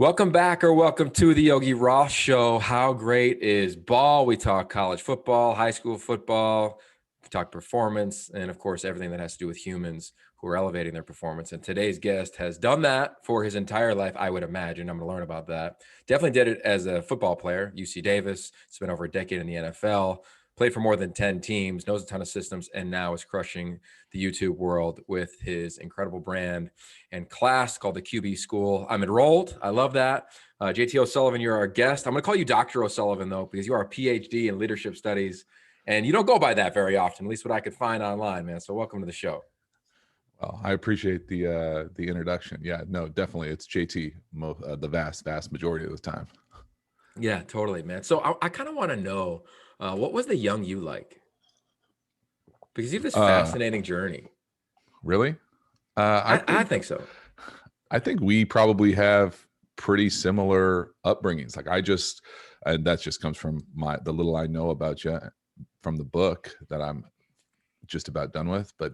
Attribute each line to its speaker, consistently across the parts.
Speaker 1: Welcome back or welcome to the Yogi Roth Show. How great is ball? We talk college football, high school football, we talk performance, and of course, everything that has to do with humans who are elevating their performance. And today's guest has done that for his entire life, I would imagine. I'm going to learn about that. Definitely did it as a football player, UC Davis, spent over a decade in the NFL, played for more than 10 teams, knows a ton of systems, and now is crushing the YouTube world with his incredible brand and class called the QB School. I'm enrolled. I love that. JT O'Sullivan, you're our guest. I'm going to call you Dr. O'Sullivan, though, because you are a PhD in leadership studies, and you don't go by that very often, at least what I could find online, man. So welcome to the show.
Speaker 2: Well, I appreciate the introduction. Yeah, no, definitely. It's JT the vast majority of the time.
Speaker 1: Yeah, totally, man. So I kind of want to know, what was the young you like? Because you have this fascinating journey.
Speaker 2: Really?
Speaker 1: I think so.
Speaker 2: I think we probably have pretty similar upbringings. And that just comes from the little I know about you from the book that I'm just about done with. But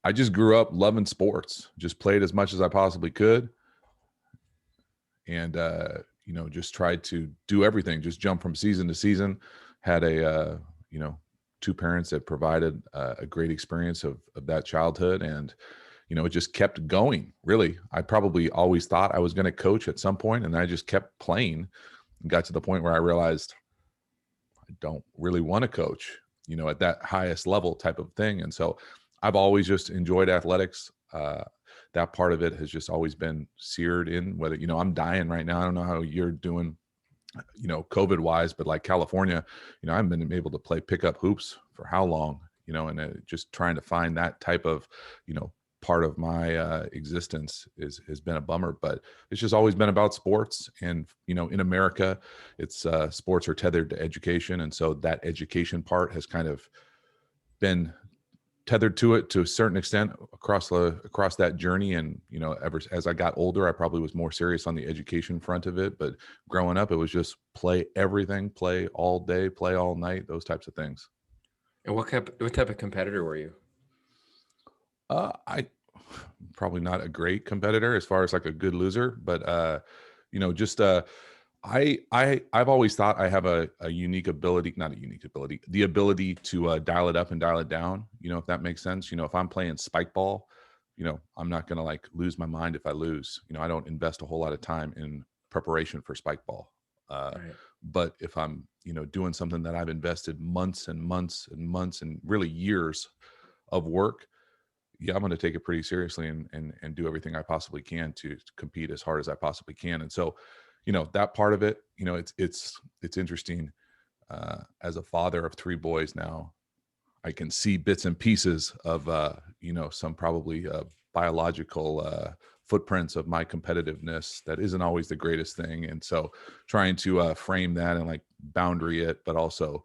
Speaker 2: I just grew up loving sports, just played as much as I possibly could. And, just tried to do everything, just jump from season to season. Had two parents that provided a great experience of that childhood. And, it just kept going, really. I probably always thought I was going to coach at some point, and I just kept playing and got to the point where I realized I don't really want to coach, at that highest level type of thing. And so I've always just enjoyed athletics. That part of it has just always been seared in, whether, I'm dying right now. I don't know how you're doing, COVID wise, but like California, I've been able to play pickup hoops for how long, and just trying to find that type of, part of my existence has been a bummer. But it's just always been about sports. And, in America, it's sports are tethered to education. And so that education part has kind of been tethered to it to a certain extent across that journey. And, ever as I got older, I probably was more serious on the education front of it. But growing up, it was just play everything, play all day, play all night, those types of things.
Speaker 1: And what type of competitor were you?
Speaker 2: I probably not a great competitor as far as like a good loser, but I've always thought I have a unique ability, not a unique ability, the ability to dial it up and dial it down, if that makes sense. If I'm playing spike ball, I'm not going to like lose my mind if I lose. I don't invest a whole lot of time in preparation for spike ball.
Speaker 1: Right.
Speaker 2: But if I'm, doing something that I've invested months and months and months and really years of work, yeah, I'm going to take it pretty seriously and do everything I possibly can to compete as hard as I possibly can. And so, that part of it, it's interesting. As a father of 3 boys now, I can see bits and pieces of, some probably biological footprints of my competitiveness that isn't always the greatest thing. And so trying to frame that and like boundary it, but also,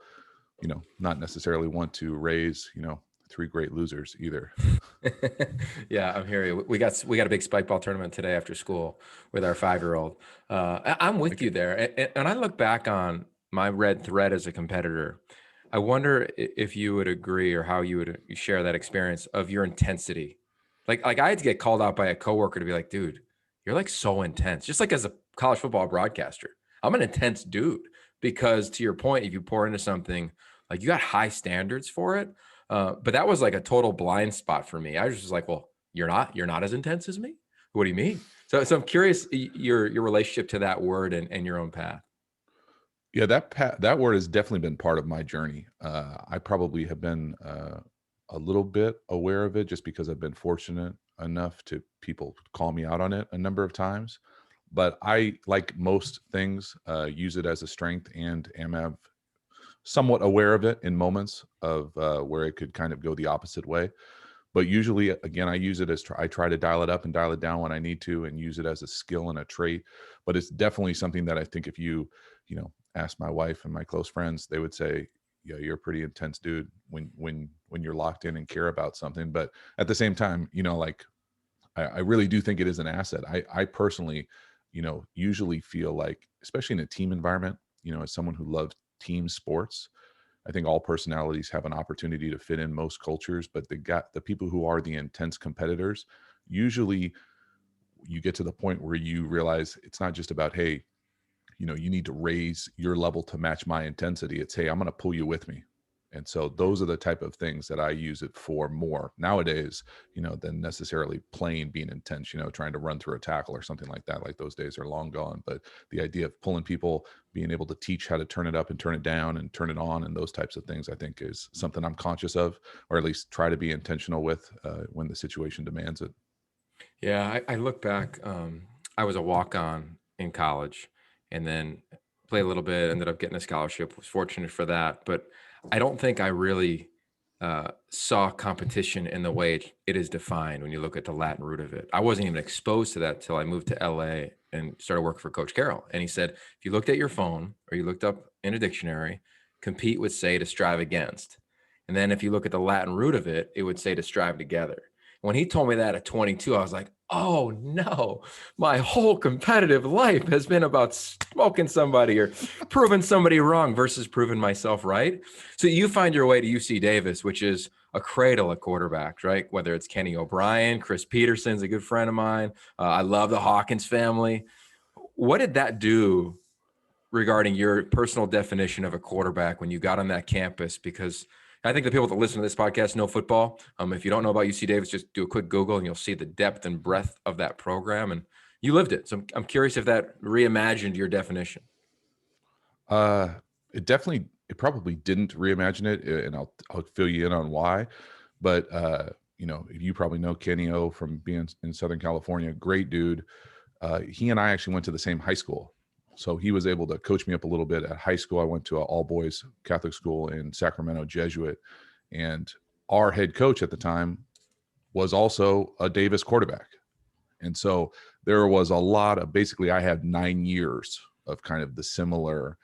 Speaker 2: not necessarily want to raise, 3 great losers either.
Speaker 1: Yeah, I'm here. We got a big spike ball tournament today after school with our 5-year-old. I'm with you there, and I look back on my red thread as a competitor. I wonder if you would agree or how you would share that experience of your intensity. Like I had to get called out by a coworker to be like, dude, you're like so intense. Just like as a college football broadcaster, I'm an intense dude because to your point, if you pour into something, like you got high standards for it. But that was like a total blind spot for me. I was just like, well, you're not as intense as me. What do you mean? So I'm curious your relationship to that word and your own path.
Speaker 2: Yeah, that word has definitely been part of my journey. I probably have been a little bit aware of it just because I've been fortunate enough to people call me out on it a number of times. But I, like most things, use it as a strength and am somewhat aware of it in moments of where it could kind of go the opposite way. But usually, again, I use it as I try to dial it up and dial it down when I need to, and use it as a skill and a trait. But it's definitely something that I think if you ask my wife and my close friends, they would say, "Yeah, you're a pretty intense dude when you're locked in and care about something." But at the same time, like I really do think it is an asset. I personally, usually feel like, especially in a team environment, as someone who loves team sports, I think all personalities have an opportunity to fit in most cultures, but the people who are the intense competitors usually you get to the point where you realize it's not just about, hey, you need to raise your level to match my intensity. It's, hey, I'm going to pull you with me. And so those are the type of things that I use it for more nowadays, than necessarily playing being intense, trying to run through a tackle or something like that. Like those days are long gone. But the idea of pulling people, being able to teach how to turn it up and turn it down and turn it on and those types of things, I think is something I'm conscious of, or at least try to be intentional with when the situation demands it.
Speaker 1: Yeah, I look back. I was a walk-on in college, and then played a little bit. Ended up getting a scholarship. Was fortunate for that, but I don't think I really saw competition in the way it is defined when you look at the Latin root of it. I wasn't even exposed to that till I moved to LA and started working for Coach Carroll. And he said, if you looked at your phone or you looked up in a dictionary, compete would say to strive against, and then if you look at the Latin root of it, it would say to strive together. When he told me that at 22, I was like, oh no, my whole competitive life has been about smoking somebody or proving somebody wrong versus proving myself right. So you find your way to UC Davis, which is a cradle of quarterbacks, right? Whether it's Kenny O'Brien, Chris Peterson's a good friend of mine. I love the Hawkins family. What did that do regarding your personal definition of a quarterback when you got on that campus? Because I think the people that listen to this podcast know football. If you don't know about UC Davis, just do a quick Google and you'll see the depth and breadth of that program. And you lived it. So I'm curious if that reimagined your definition.
Speaker 2: Uh, it probably didn't reimagine it, and I'll fill you in on why. But you probably know Kenny O from being in Southern California, great dude. He and I actually went to the same high school, so he was able to coach me up a little bit at high school. I went to an all boys Catholic school in Sacramento, Jesuit, and our head coach at the time was also a Davis quarterback. And so there was a lot of, basically I had 9 years of kind of the similar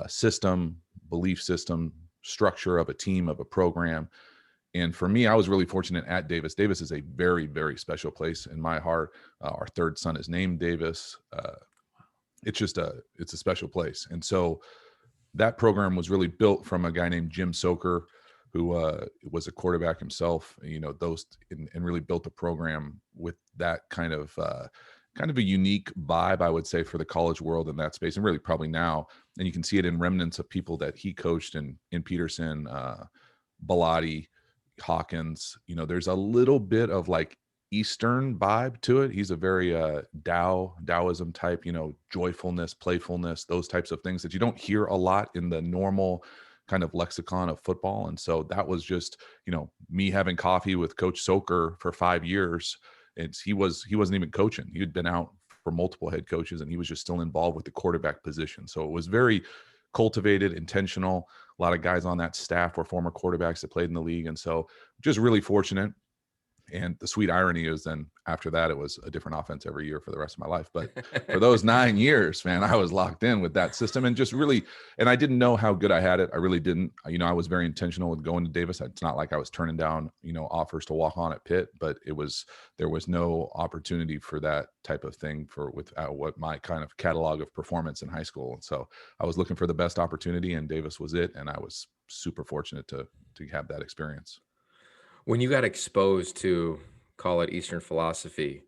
Speaker 2: system, belief system, structure of a team, of a program. And for me, I was really fortunate at Davis. Davis is a very, very special place in my heart. Our third son is named Davis. It's a special place. And so that program was really built from a guy named Jim Soker, who was a quarterback himself, and really built a program with that kind of a unique vibe, I would say, for the college world in that space, and really probably now. And you can see it in remnants of people that he coached in Peterson, Bellotti, Hawkins. There's a little bit of like Eastern vibe to it. He's a very Taoism type, joyfulness, playfulness, those types of things that you don't hear a lot in the normal kind of lexicon of football. And so that was just, me having coffee with Coach Soker for 5 years. And he wasn't even coaching. He had been out for multiple head coaches, and he was just still involved with the quarterback position. So it was very cultivated, intentional. A lot of guys on that staff were former quarterbacks that played in the league. And so just really fortunate. And the sweet irony is then after that, it was a different offense every year for the rest of my life. But for those 9 years, man, I was locked in with that system and just really, and I didn't know how good I had it. I really didn't. I was very intentional with going to Davis. It's not like I was turning down, offers to walk on at Pitt, but there was no opportunity for that type of thing with what my kind of catalog of performance in high school. And so I was looking for the best opportunity, and Davis was it. And I was super fortunate to have that experience.
Speaker 1: When you got exposed to, call it Eastern philosophy,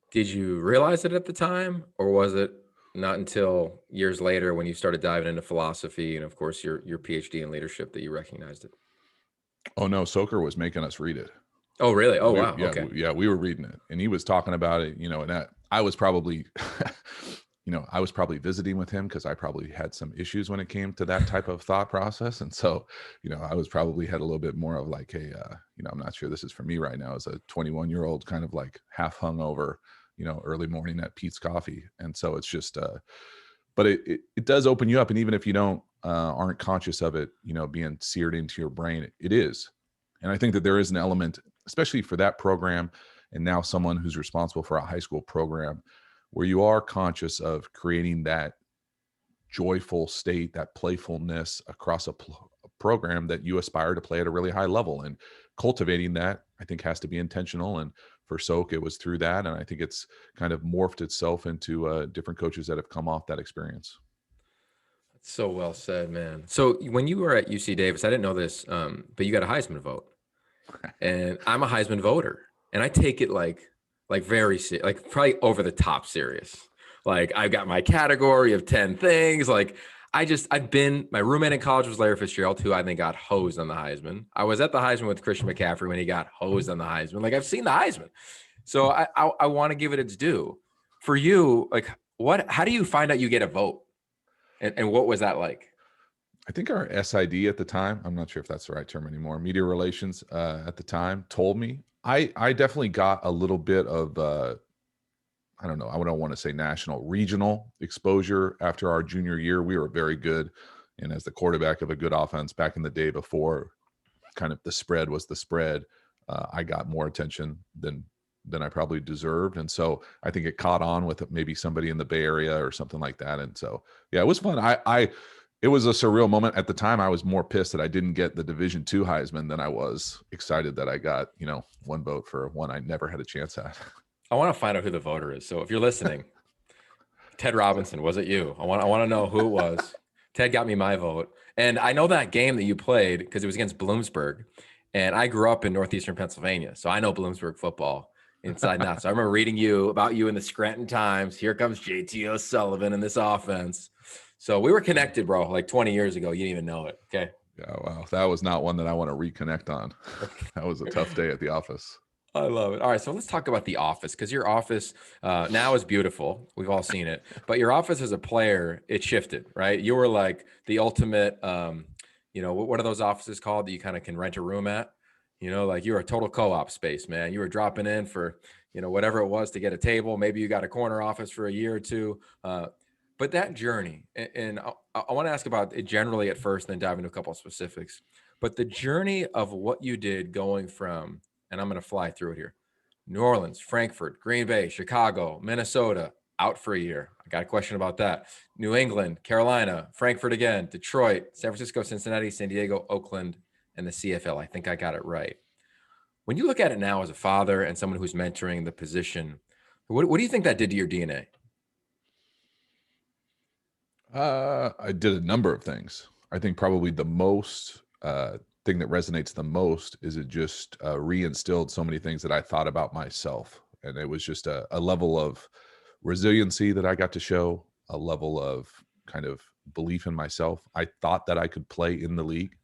Speaker 1: did you realize it at the time, or was it not until years later when you started diving into philosophy and, of course, your PhD in leadership that you recognized it?
Speaker 2: Oh no, Soker was making us read it.
Speaker 1: Oh, really? Oh, wow. Okay.
Speaker 2: We were reading it, and he was talking about it, and that I was probably, I was probably visiting with him because I probably had some issues when it came to that type of thought process. And so, I was probably had a little bit more of like, hey, I'm not sure this is for me right now as a 21-year-old kind of like half hungover, early morning at Pete's Coffee. And so it's just, but it does open you up. And even if you aren't conscious of it, being seared into your brain, it is. And I think that there is an element, especially for that program, and now someone who's responsible for a high school program, where you are conscious of creating that joyful state, that playfulness across a program that you aspire to play at a really high level. And cultivating that, I think, has to be intentional. And for Soak, it was through that. And I think it's kind of morphed itself into different coaches that have come off that experience.
Speaker 1: So well said, man. So when you were at UC Davis, I didn't know this, but you got a Heisman vote. And I'm a Heisman voter. And I take it like like like probably over the top serious. Like I've got my category of 10 things. Like my roommate in college was Larry Fitzgerald, who I think got hosed on the Heisman. I was at the Heisman with Christian McCaffrey when he got hosed on the Heisman. Like I've seen the Heisman. So I want to give it its due. For you, like how do you find out you get a vote? And what was that like?
Speaker 2: I think our SID at the time, I'm not sure if that's the right term anymore, media relations at the time told me. I definitely got a little bit of, I don't know, I don't want to say national, regional exposure after our junior year. We were very good. And as the quarterback of a good offense back in the day before kind of the spread was the spread, I got more attention than I probably deserved. And so I think it caught on with maybe somebody in the Bay Area or something like that. And so, yeah, it was fun. It was a surreal moment at the time. I was more pissed that I didn't get the Division II Heisman than I was excited that I got, one vote for one I never had a chance at.
Speaker 1: I want to find out who the voter is. So if you're listening, Ted Robinson, was it you? I want to know who it was. Ted got me my vote. And I know that game that you played because it was against Bloomsburg. And I grew up in northeastern Pennsylvania. So I know Bloomsburg football inside and out. So I remember reading about you in the Scranton Times. Here comes JT O'Sullivan in this offense. So we were connected, bro, like 20 years ago. You didn't even know it. Okay.
Speaker 2: Yeah, wow. That was not one that I want to reconnect on. That was a tough day at the office.
Speaker 1: I love it. All right. So let's talk about the office, because your office now is beautiful. We've all seen it. But your office as a player, it shifted, right? You were like the ultimate, what are those offices called that you kind of can rent a room at? Like you were a total co-op space, man. You were dropping in for, whatever it was to get a table. Maybe you got a corner office for a year or two. But that journey, and I want to ask about it generally at first, then dive into a couple of specifics. But the journey of what you did going from, and I'm going to fly through it here, New Orleans, Frankfurt, Green Bay, Chicago, Minnesota, out for a year. I got a question about that. New England, Carolina, Frankfurt again, Detroit, San Francisco, Cincinnati, San Diego, Oakland, and the CFL. I think I got it right. When you look at it now as a father and someone who's mentoring the position, what do you think that did to your DNA?
Speaker 2: I did a number of things. I think probably the most thing that resonates the most is it just reinstilled so many things that I thought about myself. And it was just a level of resiliency that I got to show, a level of kind of belief in myself. I thought that I could play in the league,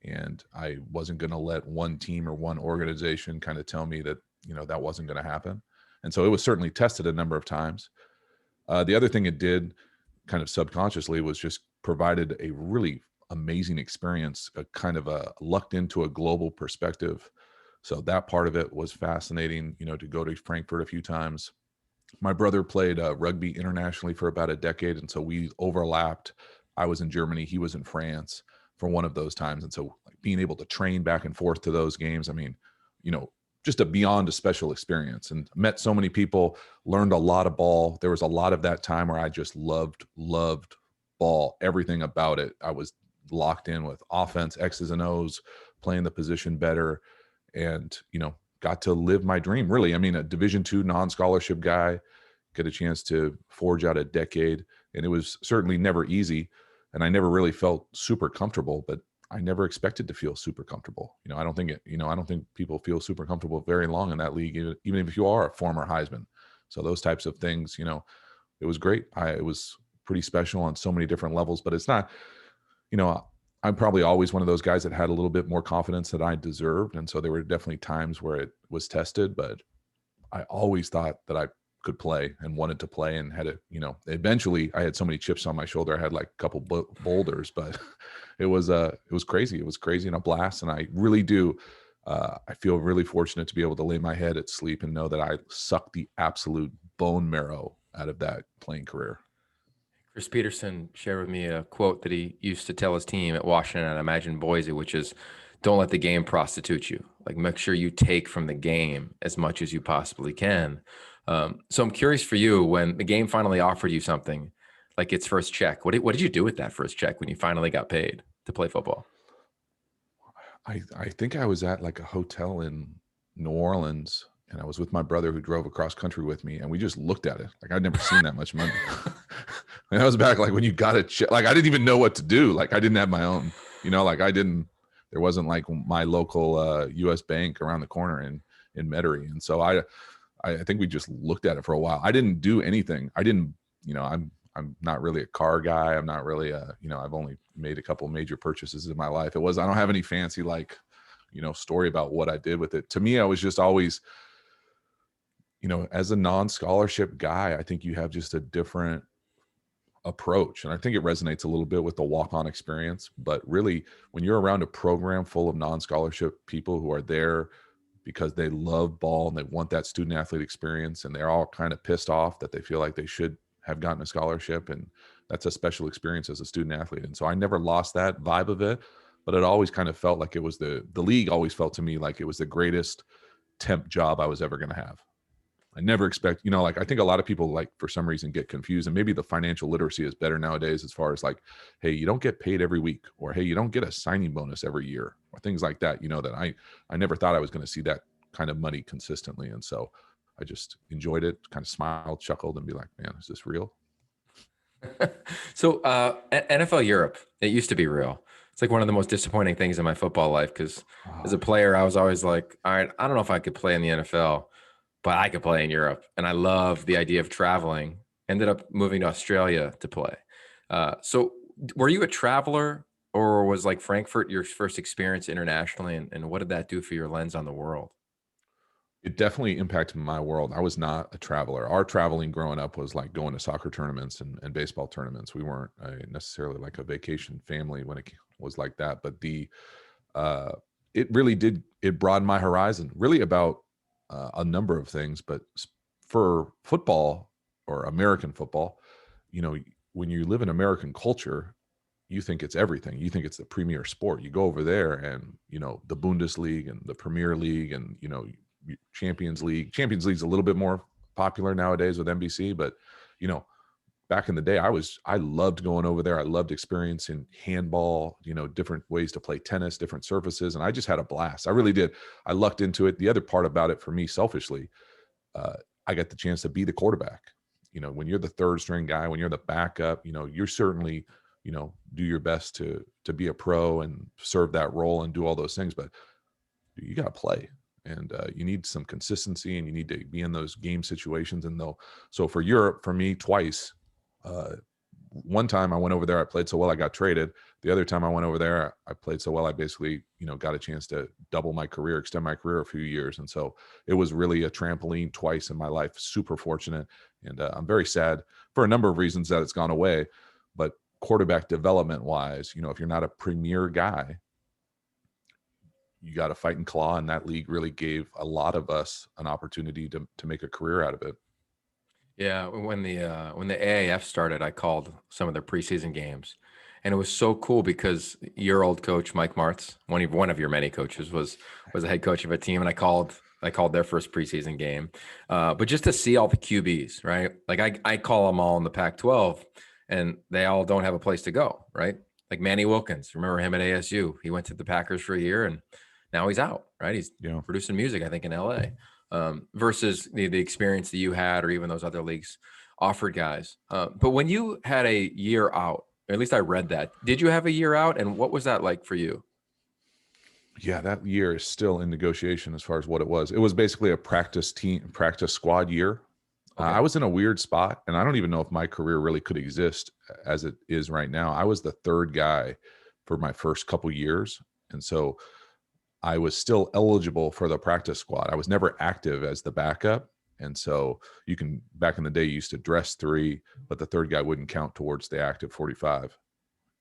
Speaker 2: and I wasn't going to let one team or one organization kind of tell me that, that wasn't going to happen. And so it was certainly tested a number of times. The other thing it did kind of subconsciously was just provided a really amazing experience, a kind of a lucked into a global perspective. So that part of it was fascinating, to go to Frankfurt a few times. My brother played rugby internationally for about a decade. And so we overlapped. I was in Germany, he was in France for one of those times. And so being able to train back and forth to those games, I mean, just beyond a special experience, and met so many people, learned a lot of ball. There was a lot of that time where I just loved ball, everything about it. I was locked in with offense, X's and O's, playing the position better, and, got to live my dream, really. I mean, a Division II non-scholarship guy, get a chance to forge out a decade, and it was certainly never easy, and I never really felt super comfortable, but I never expected to feel super comfortable. I don't think people feel super comfortable very long in that league, even if you are a former Heisman. So those types of things, it was great. It was pretty special on so many different levels, but it's not, I'm probably always one of those guys that had a little bit more confidence that I deserved. And so there were definitely times where it was tested, but I always thought that I could play and wanted to play, and had eventually I had so many chips on my shoulder. I had like a couple boulders, but it was crazy. It was crazy and a blast. And I really do, I feel really fortunate to be able to lay my head at sleep and know that I sucked the absolute bone marrow out of that playing career.
Speaker 1: Chris Peterson shared with me a quote that he used to tell his team at Washington and Imagine Boise, which is, don't let the game prostitute you. Like, make sure you take from the game as much as you possibly can. So I'm curious for you, when the game finally offered you something like its first check, what did you do with that first check when you finally got paid to play football?
Speaker 2: I think I was at like a hotel in New Orleans, and I was with my brother who drove across country with me, and we just looked at it. Like, I'd never seen that much money. And that was back like when you got a check. Like, I didn't even know what to do. Like, I didn't have my own, there wasn't like my local US bank around the corner in Metairie. And so I think we just looked at it for a while. I didn't do anything. I didn't, I'm not really a car guy. I'm not really I've only made a couple major purchases in my life. I don't have any fancy story about what I did with it. To me, I was just always, as a non-scholarship guy, I think you have just a different approach. And I think it resonates a little bit with the walk-on experience. But really, when you're around a program full of non-scholarship people who are there because they love ball and they want that student athlete experience, and they're all kind of pissed off that they feel like they should have gotten a scholarship, and that's a special experience as a student athlete. And so I never lost that vibe of it, but it always kind of felt like it was the league always felt to me like it was the greatest temp job I was ever going to have. I never expect, I think a lot of people for some reason get confused, and maybe the financial literacy is better nowadays as far as hey, you don't get paid every week, or hey, you don't get a signing bonus every year, or things like that, that I never thought I was going to see that kind of money consistently. And so I just enjoyed it, kind of smiled, chuckled, and be like, man, is this real?
Speaker 1: So NFL Europe, it used to be real. It's like one of the most disappointing things in my football life, because as a player, I was always like, all right, I don't know if I could play in the NFL, but I could play in Europe. And I love the idea of traveling. Ended up moving to Australia to play. So were you a traveler, or was Frankfurt your first experience internationally? And what did that do for your lens on the world?
Speaker 2: It definitely impacted my world. I was not a traveler. Our traveling growing up was like going to soccer tournaments and baseball tournaments. We weren't necessarily like a vacation family when it was like that. But it really did, it broadened my horizon really about a number of things. But for football, or American football, when you live in American culture, you think it's everything. You think it's the premier sport. You go over there and, the Bundesliga and the Premier League and, Champions League. Champions League's a little bit more popular nowadays with NBC, but, back in the day, I loved going over there. I loved experiencing handball, different ways to play tennis, different surfaces. And I just had a blast. I really did. I lucked into it. The other part about it for me, selfishly, I got the chance to be the quarterback. When you're the third string guy, when you're the backup, you're certainly, do your best to be a pro and serve that role and do all those things, but you got to play, and you need some consistency, and you need to be in those game situations. And so for Europe, for me, twice, one time I went over there, I played so well, I got traded. The other time I went over there, I played so well, I basically, got a chance to double my career, extend my career a few years. And so it was really a trampoline twice in my life. Super fortunate. And I'm very sad for a number of reasons that it's gone away. But quarterback development wise, if you're not a premier guy, you got to fight and claw. And that league really gave a lot of us an opportunity to make a career out of it.
Speaker 1: Yeah, when the AAF started, I called some of their preseason games, and it was so cool because your old coach Mike Martz, one of your many coaches, was the head coach of a team, and I called their first preseason game, but just to see all the QBs, right? Like I call them all in the Pac-12, and they all don't have a place to go, right? Like Manny Wilkins, remember him at ASU? He went to the Packers for a year, and now he's out, right? He's producing music, I think, in LA. Versus the experience that you had, or even those other leagues offered guys. But when you had a year out, or at least I read that, did you have a year out, and what was that like for you?
Speaker 2: Yeah, that year is still in negotiation as far as what it was. It was basically a practice squad year.
Speaker 1: Okay.
Speaker 2: I was in a weird spot, and I don't even know if my career really could exist as it is right now. I was the third guy for my first couple years. And so I was still eligible for the practice squad. I was never active as the backup. And so back in the day, you used to dress three, but the third guy wouldn't count towards the active 45.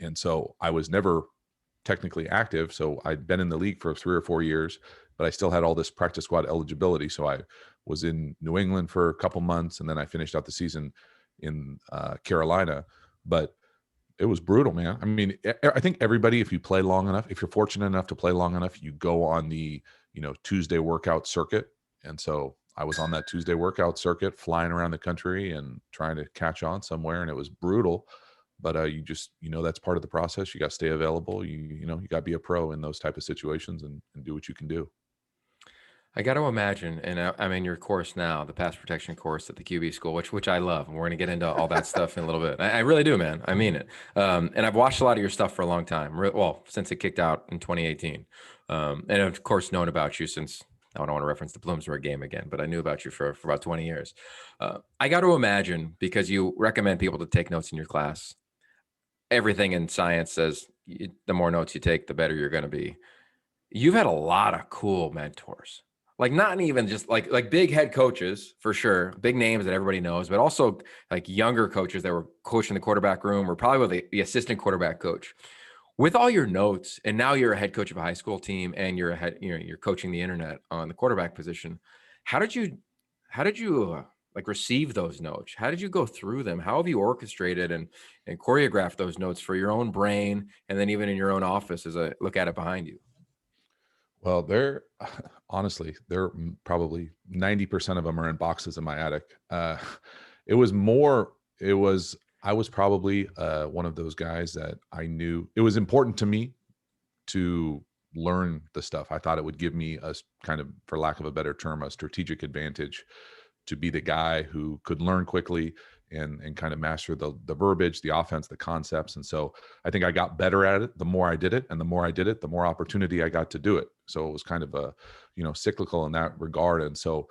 Speaker 2: And so I was never technically active. So I'd been in the league for 3 or 4 years, but I still had all this practice squad eligibility. So I was in New England for a couple months, and then I finished out the season in Carolina. But it was brutal, man. I mean, I think everybody, if you play long enough, if you're fortunate enough to play long enough, you go on the, Tuesday workout circuit. And so I was on that Tuesday workout circuit, flying around the country and trying to catch on somewhere. And it was brutal, but you just, that's part of the process. You got to stay available. You got to be a pro in those type of situations and do what you can do.
Speaker 1: I got to imagine, and I'm in your course now, the pass protection course at the QB school, which I love. And we're going to get into all that stuff in a little bit. I really do, man. I mean it. And I've watched a lot of your stuff for a long time. Well, since it kicked out in 2018, and of course known about you since I don't want to reference the Bloomsburg game again, but I knew about you for about 20 years. I got to imagine, because you recommend people to take notes in your class, everything in science says the more notes you take, the better you're going to be. You've had a lot of cool mentors, like not even just like big head coaches for sure, big names that everybody knows, but also like younger coaches that were coaching the quarterback room, or probably with the assistant quarterback coach. With all your notes, and now you're a head coach of a high school team, and you're a head, you're coaching the internet on the quarterback position. How did you, like receive those notes? How did you go through them? How have you orchestrated and choreographed those notes for your own brain, and then even in your own office as I look at it behind you?
Speaker 2: Well, they're honestly, they're probably 90% of them are in boxes in my attic. It was more, it was, I was probably one of those guys that I knew it was important to me to learn the stuff. I thought it would give me kind of, for lack of a better term, a strategic advantage to be the guy who could learn quickly and kind of master the verbiage, the offense, the concepts. And so I think I got better at it the more I did it, and the more I did it, the more opportunity I got to do it. So it was kind of a, cyclical in that regard. And so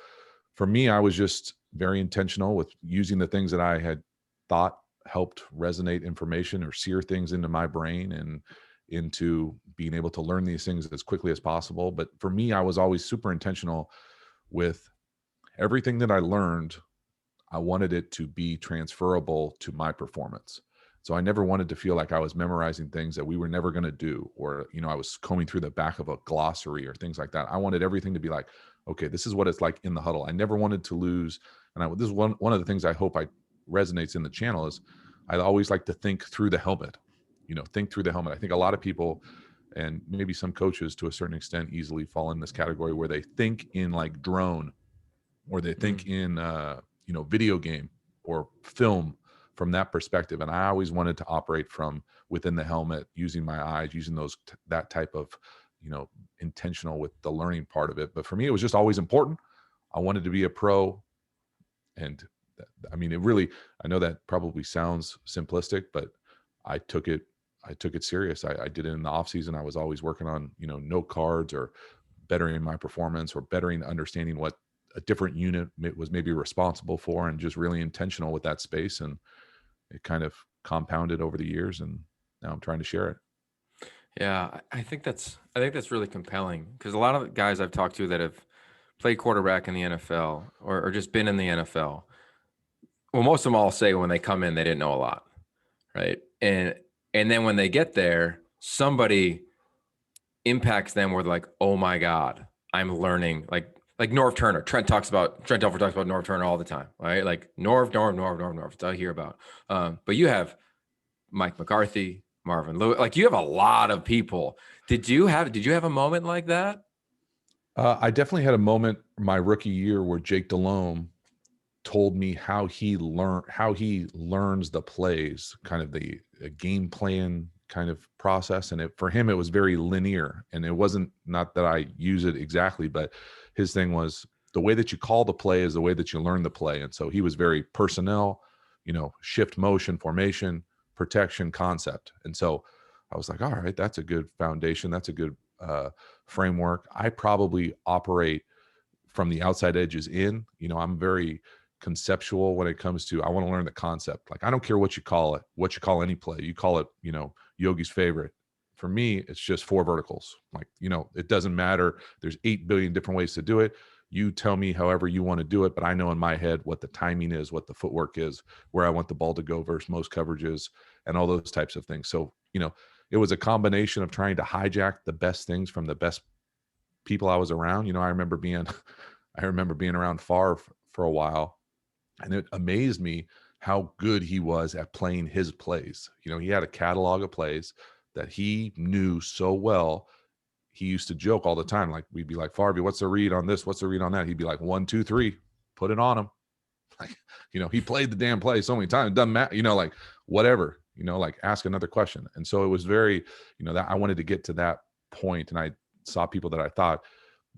Speaker 2: for me, I was just very intentional with using the things that I had thought helped resonate information or sear things into my brain and into being able to learn these things as quickly as possible. But for me, I was always super intentional with everything that I learned. I wanted it to be transferable to my performance. So I never wanted to feel like I was memorizing things that we were never going to do, or, I was combing through the back of a glossary or things like that. I wanted everything to be like, okay, this is what it's like in the huddle. I never wanted to lose. And this is one of the things I hope I resonates in the channel is I always like to think through the helmet, think through the helmet. I think a lot of people, and maybe some coaches to a certain extent, easily fall in this category where they think in like drone, or they think in video game or film from that perspective. And I always wanted to operate from within the helmet, using my eyes, using that type of intentional with the learning part of it. But for me, it was just always important. I wanted to be a pro. And I mean, I know that probably sounds simplistic, but I took it serious. I did it in the off season. I was always working on note cards, or bettering my performance, or bettering understanding what a different unit was maybe responsible for, and just really intentional with that space. And it kind of compounded over the years, and now I'm trying to share it.
Speaker 1: Yeah, I think that's really compelling, because a lot of the guys I've talked to that have played quarterback in the NFL, or just been in the NFL, well, most of them all say when they come in they didn't know a lot, right? And then when they get there, somebody impacts them where they're like, oh my God, I'm learning. Like Norv Turner. Trent Telfer talks about Norv Turner all the time, right? Like Norv. That's all I hear about. But you have Mike McCarthy, Marvin Lewis. Like, you have a lot of people. Did you have a moment like that?
Speaker 2: I definitely had a moment my rookie year where Jake Delhomme told me how he learns the plays, kind of the game plan kind of process. And for him, it was very linear, and it wasn't, not that I use it exactly, but his thing was the way that you call the play is the way that you learn the play. And so he was very personnel, shift, motion, formation, protection, concept. And so I was like, all right, that's a good foundation. That's a good framework. I probably operate from the outside edges in. I'm very conceptual when it comes to, I want to learn the concept. Like, I don't care what you call it, what you call any play. You call it, Yogi's favorite. For me, it's just 4 verticals. Like, it doesn't matter. There's 8 billion different ways to do it. You tell me however you want to do it, but I know in my head what the timing is, what the footwork is, where I want the ball to go versus most coverages, and all those types of things. So, it was a combination of trying to hijack the best things from the best people I was around. I remember being around Favre for a while, and it amazed me how good he was at playing his plays. He had a catalog of plays that he knew so well. He used to joke all the time. Like, we'd be like, Favre, what's the read on this? What's the read on that? He'd be like, 1, 2, 3, put it on him. Like, he played the damn play so many times. It doesn't matter, like whatever, like ask another question. And so it was very, that I wanted to get to that point. And I saw people that I thought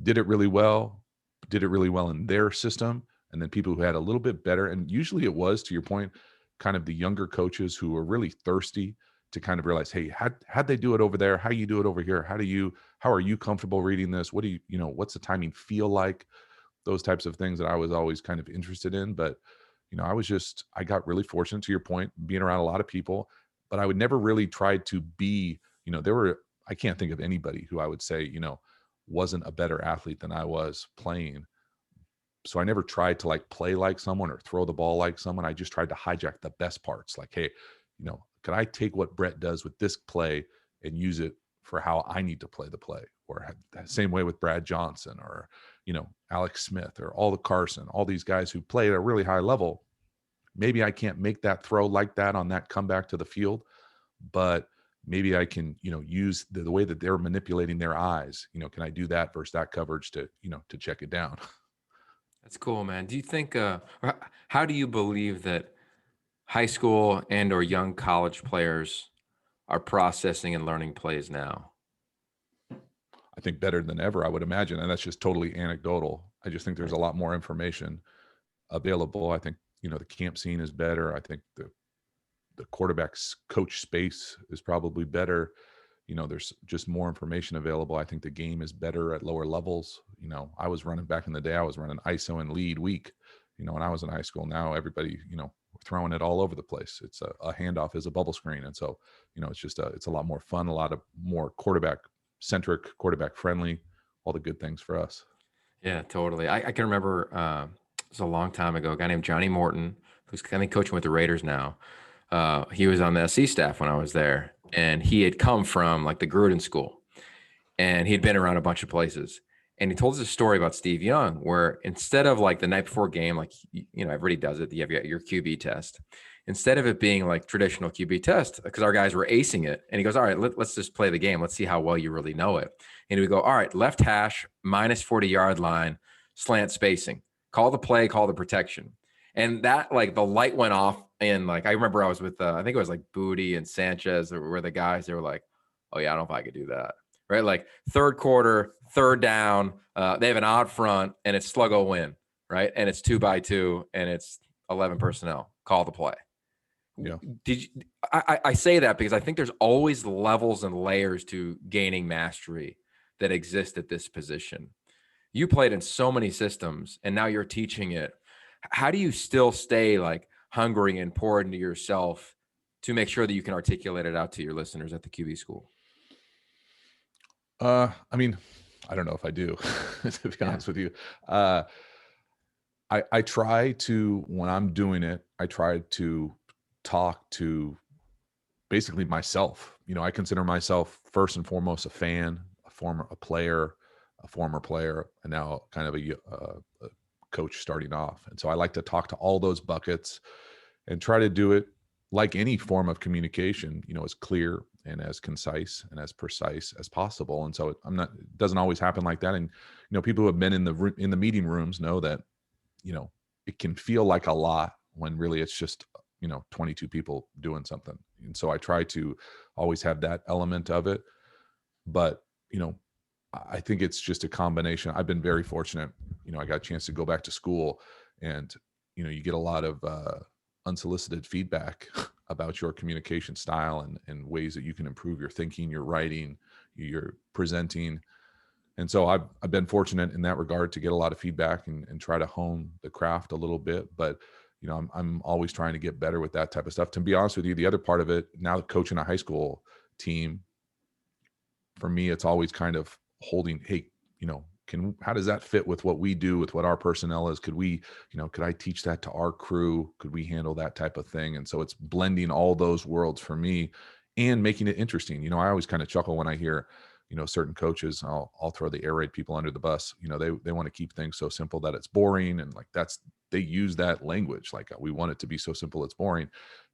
Speaker 2: did it really well in their system. And then people who had a little bit better. And usually it was, to your point, kind of the younger coaches who were really thirsty to kind of realize, hey, how'd they do it over there? How you do it over here? How are you comfortable reading this? What do what's the timing feel like? Those types of things that I was always kind of interested in. But, I got really fortunate, to your point, being around a lot of people, but I would never really try to be, I can't think of anybody who I would say, wasn't a better athlete than I was playing. So I never tried to like play like someone or throw the ball like someone. I just tried to hijack the best parts. Like, hey, could I take what Brett does with this play and use it for how I need to play the play? Or same way with Brad Johnson or, Alex Smith or all the Carson, all these guys who play at a really high level. Maybe I can't make that throw like that on that comeback to the field, but maybe I can, use the way that they're manipulating their eyes. Can I do that versus that coverage to, to check it down?
Speaker 1: That's cool, man. Do you think, how do you believe that high school and or young college players are processing and learning plays now?
Speaker 2: I think better than ever, I would imagine. And that's just totally anecdotal. I just think there's
Speaker 1: Right.
Speaker 2: a lot more information available. I think, the camp scene is better. I think the quarterback's coach space is probably better. There's just more information available. I think the game is better at lower levels. I was running back in the day, I was running ISO and lead week, when I was in high school. Now everybody, we're throwing it all over the place. It's a handoff is a bubble screen. And so, it's a lot more fun, a lot of more quarterback centric, quarterback friendly, all the good things for us.
Speaker 1: Yeah, totally. I can remember it was a long time ago, a guy named Johnny Morton, who's I think coaching with the Raiders now. He was on the SC staff when I was there, and he had come from like the Gruden school, and he'd been around a bunch of places. And he told us a story about Steve Young, where instead of like the night before game, like everybody does it, you have your QB test. Instead of it being like traditional QB test, because our guys were acing it, and he goes, "All right, let's just play the game. Let's see how well you really know it." And we go, "All right, left hash minus 40-yard line, slant spacing. Call the play, call the protection." And that like the light went off, and like I remember I was with I think it was like Booty and Sanchez were the guys. They were like, "Oh yeah, I don't know if I could do that." Right? Like third quarter, third down, they have an odd front, and it's sluggo win, right? And it's 2x2, and it's 11 personnel. Call the play.
Speaker 2: Yeah.
Speaker 1: I say that because I think there's always levels and layers to gaining mastery that exist at this position. You played in so many systems, and now you're teaching it. How do you still stay like hungry and pour into yourself to make sure that you can articulate it out to your listeners at the QB school?
Speaker 2: I mean, I don't know if I do, to be
Speaker 1: Yeah.
Speaker 2: honest with you. I try to, when I'm doing it, I try to talk to basically myself. I consider myself first and foremost a fan, a player, a former player, and now kind of a coach starting off. And so I like to talk to all those buckets and try to do it like any form of communication, as clear and as concise and as precise as possible. And so it doesn't always happen like that. And, people who have been in the meeting rooms know that, it can feel like a lot when really it's just, 22 people doing something. And so I try to always have that element of it. But, I think it's just a combination. I've been very fortunate. I got a chance to go back to school, and, you get a lot of unsolicited feedback about your communication style and ways that you can improve your thinking, your writing, your presenting. And so I've been fortunate in that regard to get a lot of feedback and try to hone the craft a little bit. But, I'm always trying to get better with that type of stuff. To be honest with you, the other part of it, now coaching a high school team, for me, it's always kind of holding, hey, how does that fit with what we do, with what our personnel is? Could we, could I teach that to our crew? Could we handle that type of thing? And so it's blending all those worlds for me and making it interesting. I always kind of chuckle when I hear, certain coaches, I'll throw the air raid people under the bus. They want to keep things so simple that it's boring. And like, they use that language. Like, we want it to be so simple, it's boring.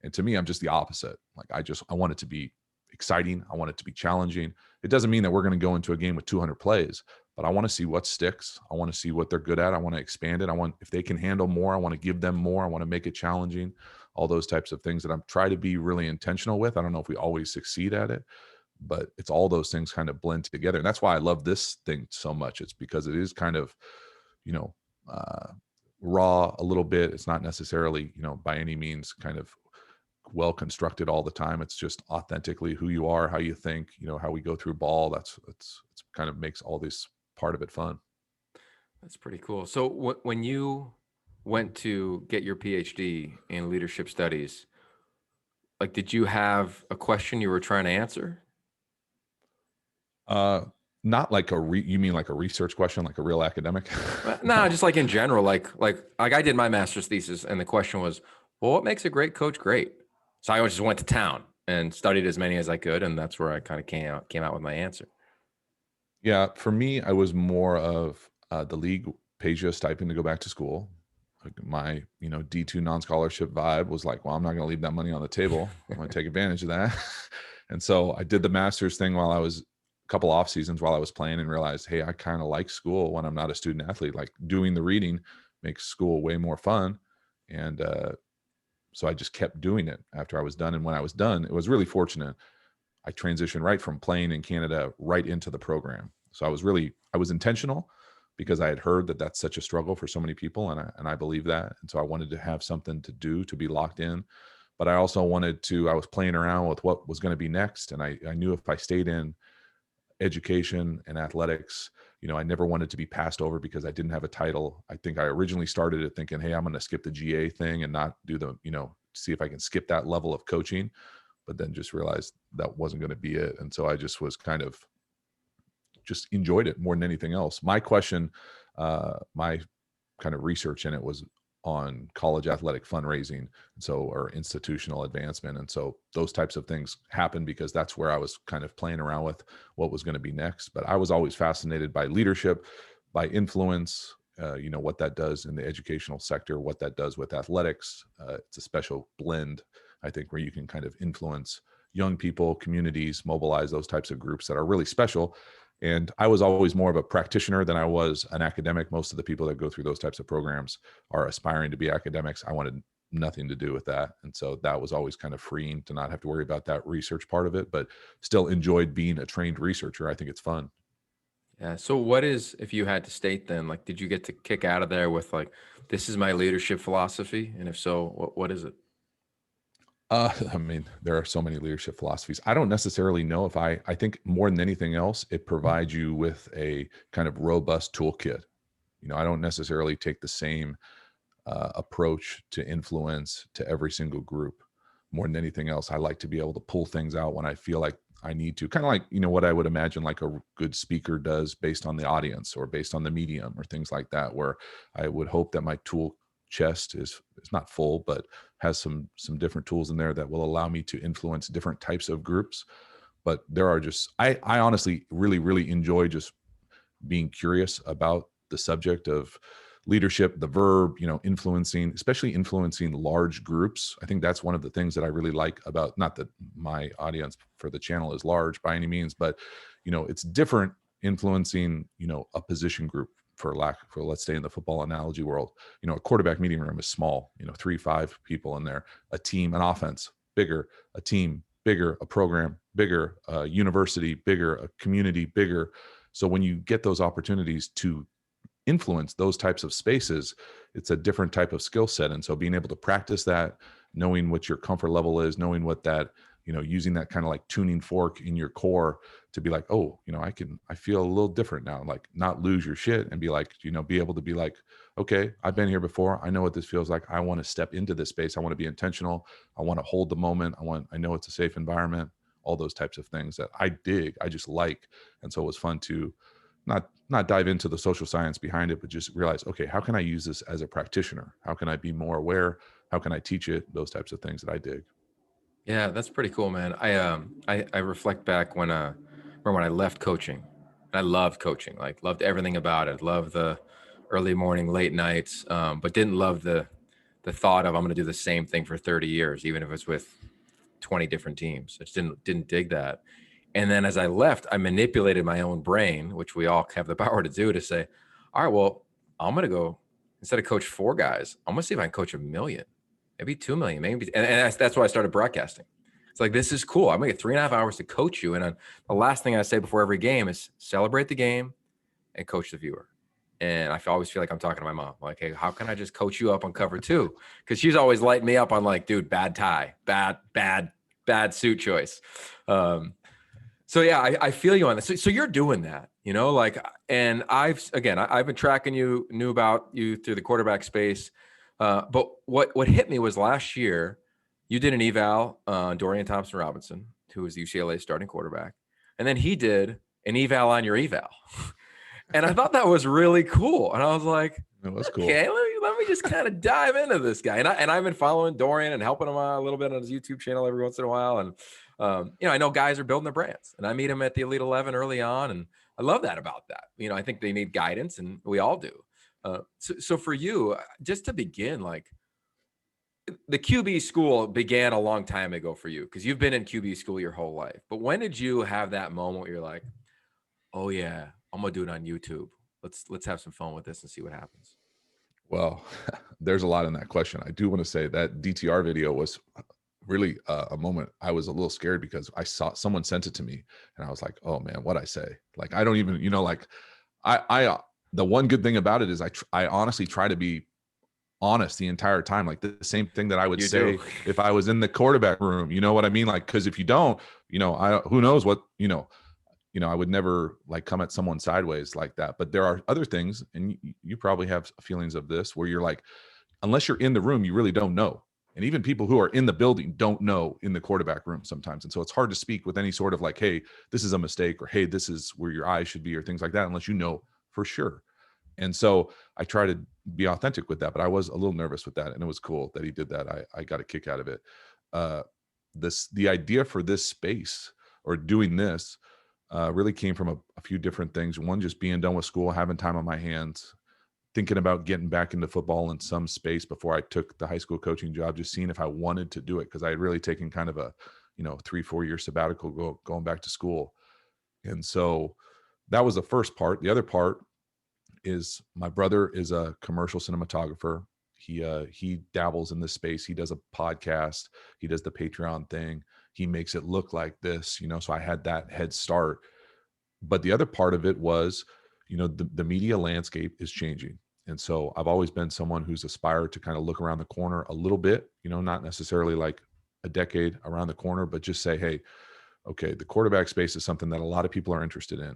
Speaker 2: And to me, I'm just the opposite. Like, I want it to be exciting. I want it to be challenging. It doesn't mean that we're going to go into a game with 200 plays, but I want to see what sticks. I want to see what they're good at. I want to expand it. If they can handle more, I want to give them more. I want to make it challenging, all those types of things that I'm trying to be really intentional with. I don't know if we always succeed at it, but it's all those things kind of blend together. And that's why I love this thing so much. It's because it is kind of, raw a little bit. It's not necessarily, by any means kind of well constructed all the time. It's just authentically who you are, how you think, how we go through ball. It's kind of makes all this part of it fun.
Speaker 1: That's pretty cool. So when you went to get your PhD in leadership studies, like, did you have a question you were trying to answer?
Speaker 2: Uh, Not like you mean like a research question, like a real academic?
Speaker 1: No,
Speaker 2: No.
Speaker 1: just like in general, like I did my master's thesis, and the question was, well, what makes a great coach great? So I just went to town and studied as many as I could, and that's where I kind of came out with my answer.
Speaker 2: Yeah, for me, I was more of the league pays you a stipend to go back to school. Like my, D2 non-scholarship vibe was like, well, I'm not going to leave that money on the table. I'm going to take advantage of that. And so I did the master's thing while I was a couple off seasons while I was playing and realized, hey, I kind of like school when I'm not a student athlete. Like doing the reading makes school way more fun. And so I just kept doing it after I was done. And when I was done, it was really fortunate. I transitioned right from playing in Canada right into the program. So I was intentional because I had heard that that's such a struggle for so many people, and I believe that. And so I wanted to have something to do to be locked in, but I also I was playing around with what was going to be next, and I knew if I stayed in education and athletics, I never wanted to be passed over because I didn't have a title. I think I originally started it thinking, hey, I'm going to skip the GA thing and not do see if I can skip that level of coaching, but then just realized that wasn't going to be it. And so I just was kind of just enjoyed it more than anything else. My question, my kind of research in it was on college athletic fundraising, and so or institutional advancement. And so those types of things happened because that's where I was kind of playing around with what was going to be next. But I was always fascinated by leadership, by influence, what that does in the educational sector, what that does with athletics. It's a special blend, I think, where you can kind of influence young people, communities, mobilize those types of groups that are really special. And I was always more of a practitioner than I was an academic. Most of the people that go through those types of programs are aspiring to be academics. I wanted nothing to do with that. And so that was always kind of freeing to not have to worry about that research part of it, but still enjoyed being a trained researcher. I think it's fun.
Speaker 1: Yeah. So what is, if you had to state then, like, did you get to kick out of there with like, this is my leadership philosophy? And if so, what is it?
Speaker 2: I mean, there are so many leadership philosophies. I don't necessarily know if I think more than anything else, it provides you with a kind of robust toolkit. I don't necessarily take the same approach to influence to every single group. More than anything else, I like to be able to pull things out when I feel like I need to, kind of like, what I would imagine like a good speaker does based on the audience or based on the medium or things like that, where I would hope that my tool chest is not full, but has some different tools in there that will allow me to influence different types of groups. But there are just, I honestly really, really enjoy just being curious about the subject of leadership, the verb, influencing, especially influencing large groups. I think that's one of the things that I really like about, not that my audience for the channel is large by any means, but it's different influencing, a position group for let's say in the football analogy world, a quarterback meeting room is small, 3, 5 people in there, a team, an offense, bigger, a team, bigger, a program, bigger, a university, bigger, a community, bigger. So when you get those opportunities to influence those types of spaces, it's a different type of skill set. And so being able to practice that, knowing what your comfort level is, knowing what that, using that kind of like tuning fork in your core to be like, oh, I feel a little different now, like not lose your shit and be like, be able to be like, okay, I've been here before. I know what this feels like. I want to step into this space. I want to be intentional. I want to hold the moment. I know it's a safe environment, all those types of things that I dig, I just like. And so it was fun to not dive into the social science behind it, but just realize, okay, how can I use this as a practitioner? How can I be more aware? How can I teach it? Those types of things that I dig.
Speaker 1: Yeah, that's pretty cool, man. I reflect back remember when I left coaching. And I loved coaching, like loved everything about it. Loved the early morning, late nights, but didn't love the thought of I'm going to do the same thing for 30 years, even if it's with 20 different teams. I just didn't dig that. And then as I left, I manipulated my own brain, which we all have the power to do, to say, all right, well, I'm going to go, instead of coach 4 guys, I'm going to see if I can coach 1 million, maybe 2 million, maybe. And that's why I started broadcasting. It's like, this is cool. I'm going to get 3.5 hours to coach you. And the last thing I say before every game is celebrate the game and coach the viewer. And I always feel like I'm talking to my mom, like, hey, how can I just coach you up on cover two? Because she's always lighting me up on like, dude, bad tie, bad suit choice. So yeah, I feel you on this. So you're doing that, like, and I've been tracking you, knew about you through the quarterback space. But what hit me was last year, you did an eval on Dorian Thompson-Robinson, who was the UCLA starting quarterback, and then he did an eval on your eval. And I thought that was really cool. And I was like,
Speaker 2: It was cool.
Speaker 1: okay, let me just kind of dive into this guy. And I've been following Dorian and helping him out a little bit on his YouTube channel every once in a while. And, I know guys are building their brands, and I meet them at the Elite 11 early on. And I love that about that. I think they need guidance, and we all do. So for you, just to begin, like, the QB school began a long time ago for you, because you've been in QB school your whole life. But when did you have that moment where you're like, oh yeah, I'm gonna do it on YouTube. Let's have some fun with this and see what happens.
Speaker 2: Well, there's a lot in that question. I do want to say that DTR video was really a moment I was a little scared, because I saw someone sent it to me and I was like, oh man, what'd I say? Like, I don't even, like the one good thing about it is I honestly try to be honest the entire time. Like the same thing that I would say if I was in the quarterback room, you know what I mean? Like, cause if you don't, who knows what, I would never like come at someone sideways like that. But there are other things, and you probably have feelings of this, where you're like, unless you're in the room, you really don't know. And even people who are in the building don't know in the quarterback room sometimes. And so it's hard to speak with any sort of like, hey, this is a mistake, or hey, this is where your eyes should be, or things like that, unless you know for sure. And so I try to be authentic with that, but I was a little nervous with that. And it was cool that he did that. I got a kick out of it. The idea for this space, or doing this, really came from a few different things. One, just being done with school, having time on my hands, thinking about getting back into football in some space before I took the high school coaching job, just seeing if I wanted to do it. Cause I had really taken kind of a, 3-4 year sabbatical going back to school. And so that was the first part. The other part is my brother is a commercial cinematographer. He dabbles in this space. He does a podcast. He does the Patreon thing. He makes it look like this, so I had that head start. But the other part of it was, the media landscape is changing. And so I've always been someone who's aspired to kind of look around the corner a little bit, not necessarily like a decade around the corner, but just say, hey, okay, the quarterback space is something that a lot of people are interested in.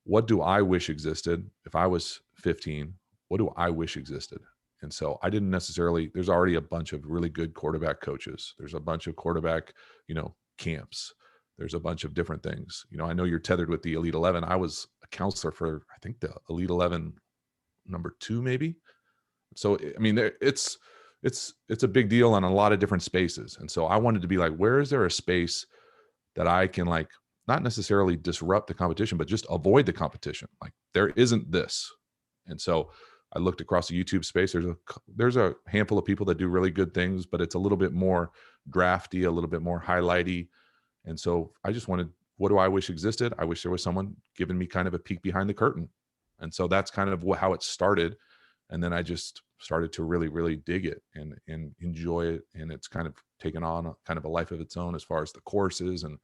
Speaker 2: What do I wish existed? If I was 15, what do I wish existed? And so I didn't necessarily, there's already a bunch of really good quarterback coaches. There's a bunch of quarterback, camps. There's a bunch of different things. I know you're tethered with the Elite 11. I was a counselor for, I think, the Elite 11 number 2, maybe. So, I mean, it's a big deal on a lot of different spaces. And so I wanted to be like, where is there a space that I can like, not necessarily disrupt the competition, but just avoid the competition? Like, there isn't this. And so I looked across the YouTube space. There's a handful of people that do really good things, but it's a little bit more drafty, a little bit more highlighty. And so I just wanted, what do I wish existed? I wish there was someone giving me kind of a peek behind the curtain. And so that's kind of how it started. And then I just started to really, really dig it and enjoy it. And it's kind of taken on kind of a life of its own as far as the courses and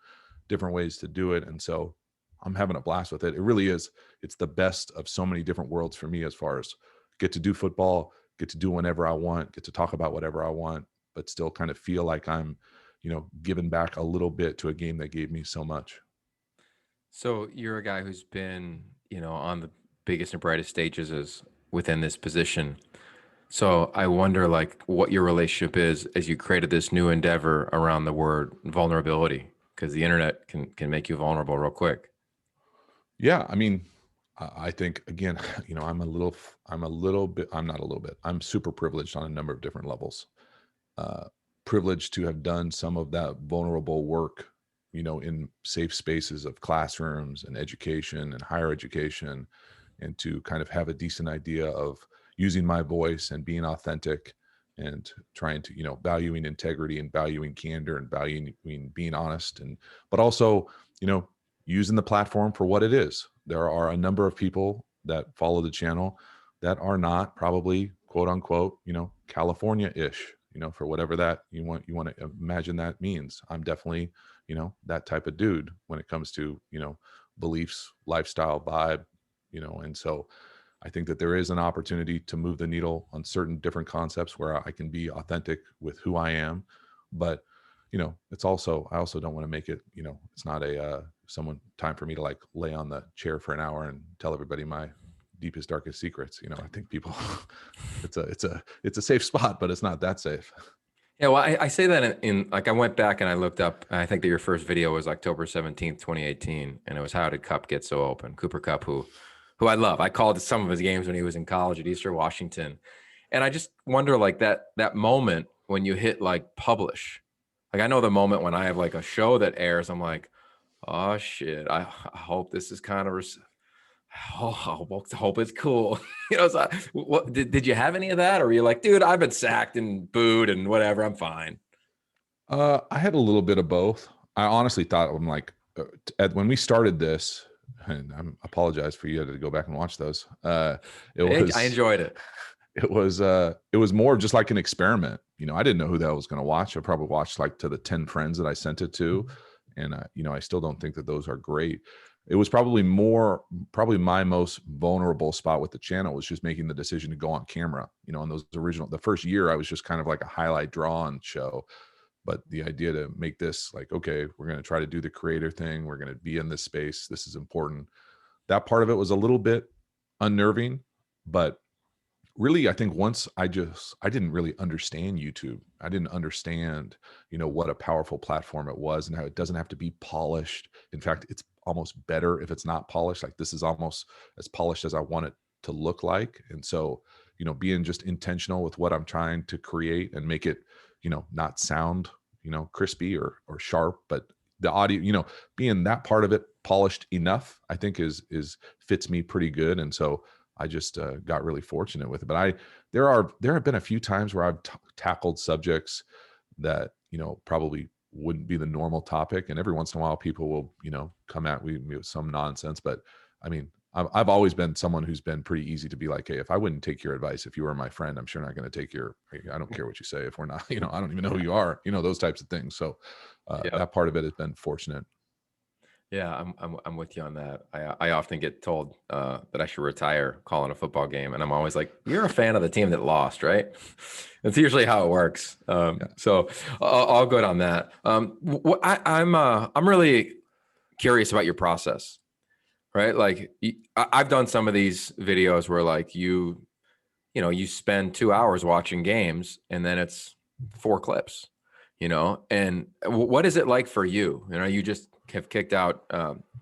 Speaker 2: different ways to do it. And so I'm having a blast with it. It really is. It's the best of so many different worlds for me, as far as get to do football, get to do whenever I want, get to talk about whatever I want, but still kind of feel like I'm, giving back a little bit to a game that gave me so much.
Speaker 1: So you're a guy who's been, on the biggest and brightest stages is within this position. So I wonder, like, what your relationship is as you created this new endeavor around the word vulnerability, because the internet can make you vulnerable real quick.
Speaker 2: Yeah. I mean, I think, again, I'm super privileged on a number of different levels. Privileged to have done some of that vulnerable work, in safe spaces of classrooms and education and higher education, and to kind of have a decent idea of using my voice and being authentic and trying to, valuing integrity and valuing candor and valuing being honest, but also, using the platform for what it is. There are a number of people that follow the channel that are not probably, quote unquote, California-ish, for whatever that you want to imagine that means. I'm definitely, that type of dude when it comes to, beliefs, lifestyle, vibe, and so I think that there is an opportunity to move the needle on certain different concepts where I can be authentic with who I am. But, it's also, I also don't want to make it, it's not someone time for me to like lay on the chair for an hour and tell everybody my deepest, darkest secrets. I think people, it's a safe spot, but it's not that safe.
Speaker 1: Yeah, well, I say that in like I went back and I looked up. I think that your first video was October 17th, 2018, and it was how did Cup get so open? Cooper Cup, who I love. I called some of his games when he was in college at Eastern Washington, and I just wonder like that moment when you hit like publish. Like I know the moment when I have like a show that airs, I'm like, oh shit, I hope this is kind of oh, I hope it's cool. So what did you have any of that? Or were you like, dude, I've been sacked and booed and whatever, I'm fine.
Speaker 2: I had a little bit of both. I honestly thought I'm like, when we started this, and I apologize for you to go back and watch those. It
Speaker 1: I
Speaker 2: was,
Speaker 1: enjoyed it.
Speaker 2: it was more of just like an experiment. I didn't know who that I was going to watch. I probably watched like to the 10 friends that I sent it to. And, I still don't think that those are great. It was probably my most vulnerable spot with the channel was just making the decision to go on camera. On the first year, I was just kind of like a highlight drawn show. But the idea to make this like, okay, we're going to try to do the creator thing. We're going to be in this space. This is important. That part of it was a little bit unnerving, but really, I think once I didn't really understand YouTube. I didn't understand, what a powerful platform it was and how it doesn't have to be polished. In fact, it's almost better if it's not polished. Like this is almost as polished as I want it to look like. And so, being just intentional with what I'm trying to create and make it, not sound, crispy or sharp, but the audio, being that part of it polished enough, I think is fits me pretty good. And so I just got really fortunate with it. But there have been a few times where I've tackled subjects that probably wouldn't be the normal topic, and every once in a while people will come at me with some nonsense. But I mean, I've always been someone who's been pretty easy to be like, hey, if I wouldn't take your advice, if you were my friend, I'm sure not going to take I don't care what you say. If we're not, I don't even know who you are, those types of things. So
Speaker 1: Yep.
Speaker 2: that part of it has been fortunate.
Speaker 1: Yeah, I'm with you on that. I often get told that I should retire calling a football game, and I'm always like, "You're a fan of the team that lost, right?" That's usually how it works.
Speaker 2: Yeah.
Speaker 1: So all good on that. I'm really curious about your process, right? Like I've done some of these videos where like you spend 2 hours watching games, and then it's 4 clips, and what is it like for you? You just have kicked out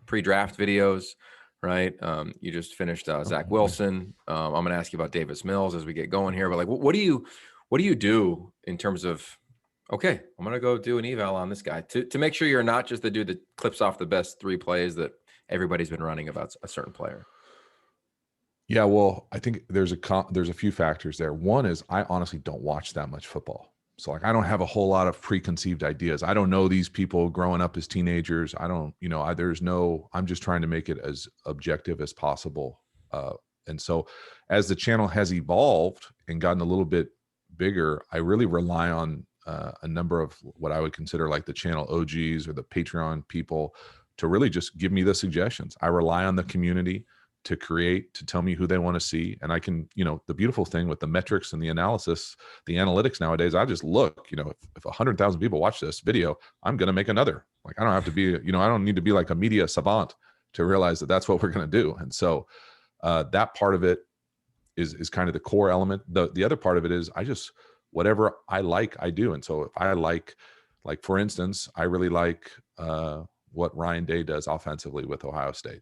Speaker 1: pre-draft videos, right? You just finished Zach Wilson. I'm going to ask you about Davis Mills as we get going here, but like, what do you do in terms of, okay, I'm going to go do an eval on this guy to make sure you're not just the dude that clips off the best 3 plays that everybody's been running about a certain player.
Speaker 2: Yeah, well, I think there's a few factors there. One is I honestly don't watch that much football. So like I don't have a whole lot of preconceived ideas. I don't know these people growing up as teenagers. I don't, I'm just trying to make it as objective as possible. And so as the channel has evolved and gotten a little bit bigger, I really rely on a number of what I would consider like the channel OGs or the Patreon people to really just give me the suggestions. I rely on the community to create, to tell me who they want to see. And I can, the beautiful thing with the metrics and the analysis, the analytics nowadays, I just look, if 100,000 people watch this video, I'm going to make another. Like, I don't have to be, I don't need to be like a media savant to realize that that's what we're going to do. And so that part of it is kind of the core element. The other part of it is whatever I like, I do. And so if I like for instance, I really like what Ryan Day does offensively with Ohio State.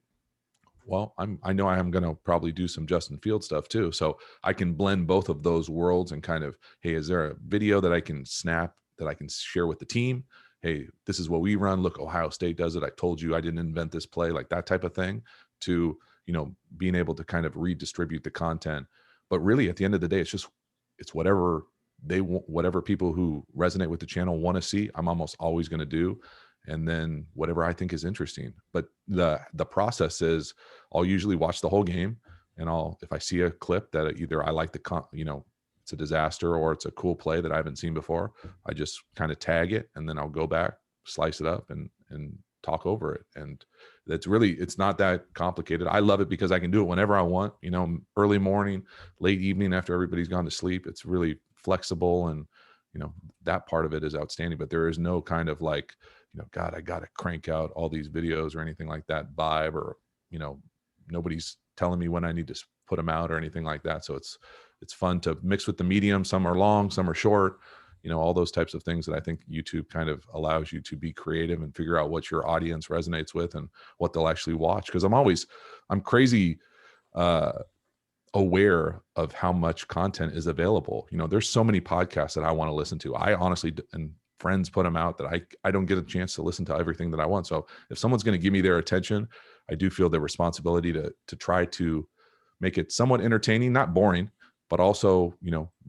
Speaker 2: Well, I know I am going to probably do some Justin Field stuff too. So I can blend both of those worlds and kind of, hey, is there a video that I can snap that I can share with the team? Hey, this is what we run. Look, Ohio State does it. I told you I didn't invent this play, like that type of thing, to, being able to kind of redistribute the content. But really at the end of the day, it's whatever whatever people who resonate with the channel want to see, I'm almost always going to do. And then whatever I think is interesting. But the process is I'll usually watch the whole game, and if I see a clip that either I like it's a disaster or it's a cool play that I haven't seen before, I just kind of tag it, and then I'll go back, slice it up, and talk over it. And it's not that complicated. I love it because I can do it whenever I want, early morning, late evening, after everybody's gone to sleep. It's really flexible, and that part of it is outstanding. But there is no kind of like, God, I got to crank out all these videos or anything like that vibe, or nobody's telling me when I need to put them out or anything like that. So it's fun to mix with the medium. Some are long, some are short, all those types of things that I think YouTube kind of allows you to be creative and figure out what your audience resonates with and what they'll actually watch. Because I'm crazy aware of how much content is available. There's so many podcasts that I want to listen to. I honestly, and friends put them out, that I don't get a chance to listen to everything that I want. So if someone's going to give me their attention, I do feel the responsibility to try to make it somewhat entertaining, not boring, but also,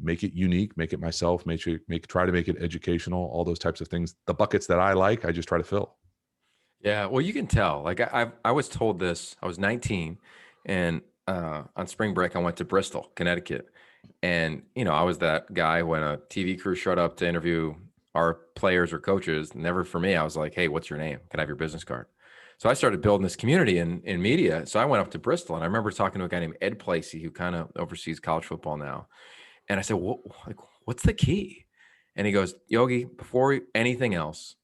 Speaker 2: make it unique, make it myself, try to make it educational, all those types of things. The buckets that I like, I just try to fill.
Speaker 1: Yeah, well, you can tell. Like I was told this. I was 19, and on spring break, I went to Bristol, Connecticut, and I was that guy when a TV crew showed up to interview our players or coaches. Never for me. I was like, "Hey, what's your name? Can I have your business card?" So I started building this community in media. So I went up to Bristol, and I remember talking to a guy named Ed Placey, who kind of oversees college football now. And I said, what's the key? And he goes, Yogi, before anything else,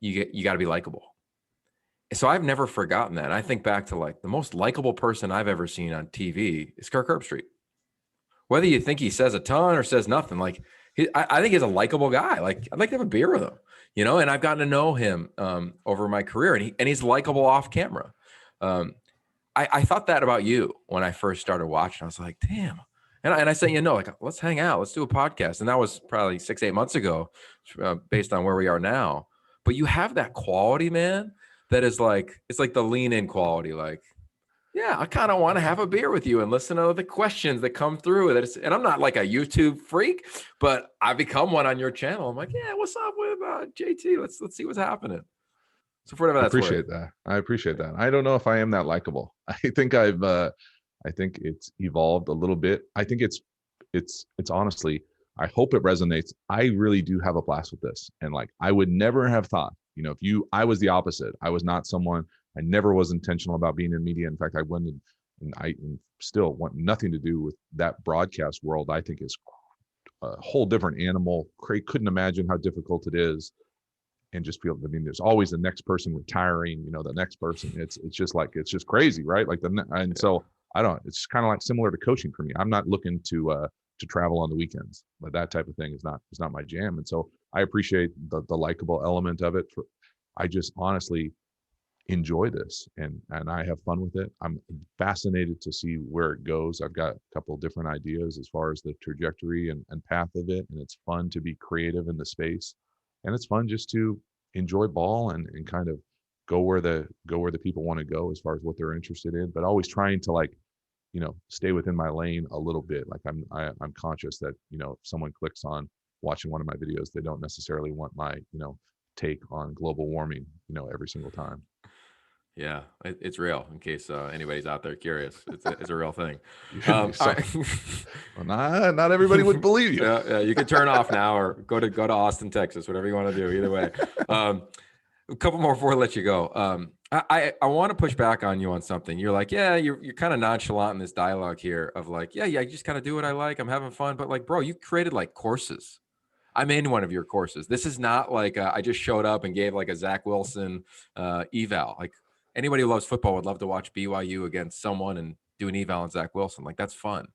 Speaker 1: you got to be likable. So I've never forgotten that. I think back to like the most likable person I've ever seen on TV is Kirk Herbstreit. Whether you think he says a ton or says nothing, like I think he's a likable guy. Like I'd like to have a beer with him, and I've gotten to know him over my career, and he's likable off camera. I thought that about you when I first started watching. I was like, damn. And I said, like, let's hang out. Let's do a podcast. And that was probably 6-8 months ago, based on where we are now. But you have that quality, man, that is like, it's like the lean in quality. Like, yeah, I kind of want to have a beer with you and listen to the questions that come through. And I'm not like a YouTube freak, but I become one on your channel. I'm like, yeah, what's up with JT? Let's see what's happening. So for whatever that's worth.
Speaker 2: I appreciate that. I don't know if I am that likable. I think I think it's evolved a little bit. I think it's honestly, I hope it resonates. I really do have a blast with this. And like, I would never have thought, I was the opposite. I was not someone, I never was intentional about being in media. In fact, I went in, and I still want nothing to do with that broadcast world. I think is a whole different animal. Couldn't imagine how difficult it is. And just feel, there's always the next person retiring, the next person, it's just crazy, right? Like so it's kind of like similar to coaching for me. I'm not looking to travel on the weekends, but that type of thing is not my jam. And so I appreciate the likable element of it. I just honestly enjoy this, and I have fun with it. I'm fascinated to see where it goes. I've got a couple of different ideas as far as the trajectory and path of it. And it's fun to be creative in the space. And it's fun just to enjoy ball and kind of go where the people want to go as far as what they're interested in, but always trying to like, stay within my lane a little bit. Like I'm conscious that, if someone clicks on watching one of my videos, they don't necessarily want my, take on global warming, every single time.
Speaker 1: Yeah, it's real. In case anybody's out there curious, it's a real thing.
Speaker 2: Well, not everybody would believe you.
Speaker 1: Yeah, you can turn off now or go to Austin, Texas, whatever you want to do. Either way, a couple more before I let you go. I want to push back on you on something. You're like, yeah, you're kind of nonchalant in this dialogue here of like, yeah, I just kind of do what I like. I'm having fun, but like, bro, you created like courses. I'm in one of your courses. This is not like I just showed up and gave like a Zach Wilson eval. Like anybody who loves football would love to watch BYU against someone and do an eval on Zach Wilson. Like that's fun.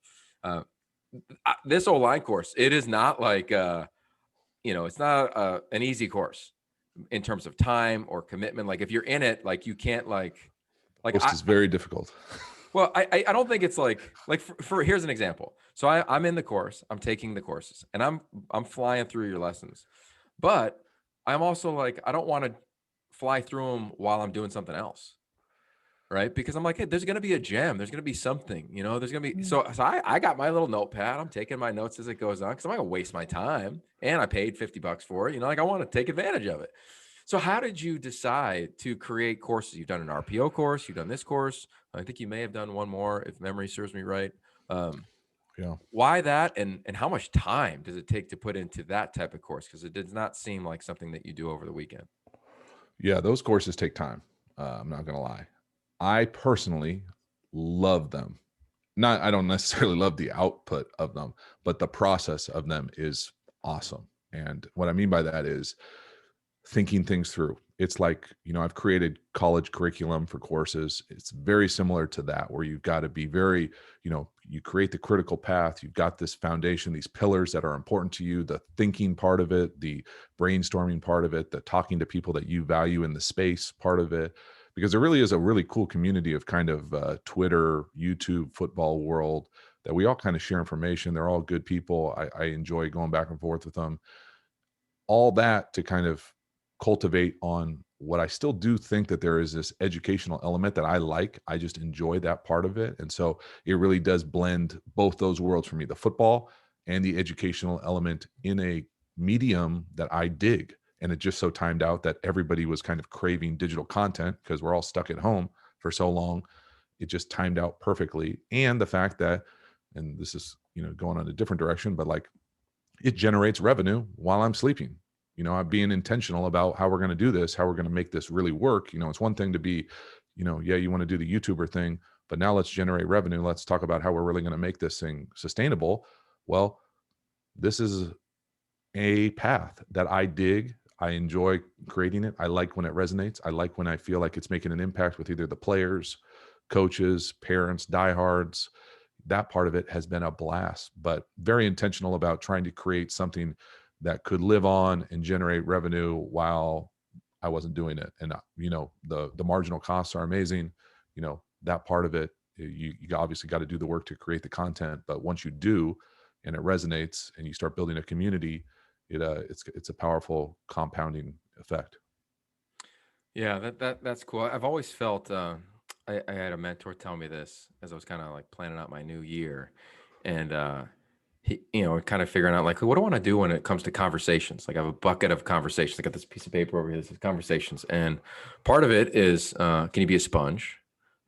Speaker 1: This O-line course, it is not like, it's not an easy course in terms of time or commitment. Like if you're in it, like you can't like
Speaker 2: it's very difficult.
Speaker 1: Well, I don't think it's like for here's an example. So I'm in the course, I'm taking the courses, and I'm flying through your lessons, but I'm also like, I don't want to fly through them while I'm doing something else. Right. Because I'm like, hey, there's going to be a gem. There's going to be something, there's going to be. So I got my little notepad. I'm taking my notes as it goes on because I'm not going to waste my time. And I paid $50 for it. Like I want to take advantage of it. So how did you decide to create courses? You've done an RPO course. You've done this course. I think you may have done one more if memory serves me right.
Speaker 2: Yeah.
Speaker 1: Why that? And how much time does it take to put into that type of course? Because it does not seem like something that you do over the weekend.
Speaker 2: Yeah, those courses take time. I'm not gonna lie. I personally love them. Not I don't necessarily love the output of them, but the process of them is awesome. And what I mean by that is thinking things through. It's like, I've created college curriculum for courses. It's very similar to that, where you've got to be very, you create the critical path. You've got this foundation, these pillars that are important to you, the thinking part of it, the brainstorming part of it, the talking to people that you value in the space part of it. Because there really is a really cool community of kind of Twitter, YouTube, football world that we all kind of share information. They're all good people. I enjoy going back and forth with them, all that to kind of cultivate on what I still do think that there is this educational element that I like. I just enjoy that part of it. And so it really does blend both those worlds for me, the football and the educational element in a medium that I dig. And it just so timed out that everybody was kind of craving digital content because we're all stuck at home for so long. It just timed out perfectly. And the fact that, and this is, going on a different direction, but like it generates revenue while I'm sleeping. I'm being intentional about how we're going to do this, how we're going to make this really work. It's one thing to be, yeah, you want to do the YouTuber thing, but now let's generate revenue. Let's talk about how we're really going to make this thing sustainable. Well, this is a path that I dig. I enjoy creating it. I like when it resonates. I like when I feel like it's making an impact with either the players, coaches, parents, diehards. That part of it has been a blast, but very intentional about trying to create something that could live on and generate revenue while I wasn't doing it. And the marginal costs are amazing. That part of it, you obviously got to do the work to create the content, but once you do, and it resonates, and you start building a community, it's a powerful compounding effect.
Speaker 1: Yeah, that's cool. I've always felt I had a mentor tell me this as I was kind of like planning out my new year, and he, kind of figuring out like what do I want to do when it comes to conversations. Like I have a bucket of conversations. I got this piece of paper over here. This is conversations, and part of it is can you be a sponge?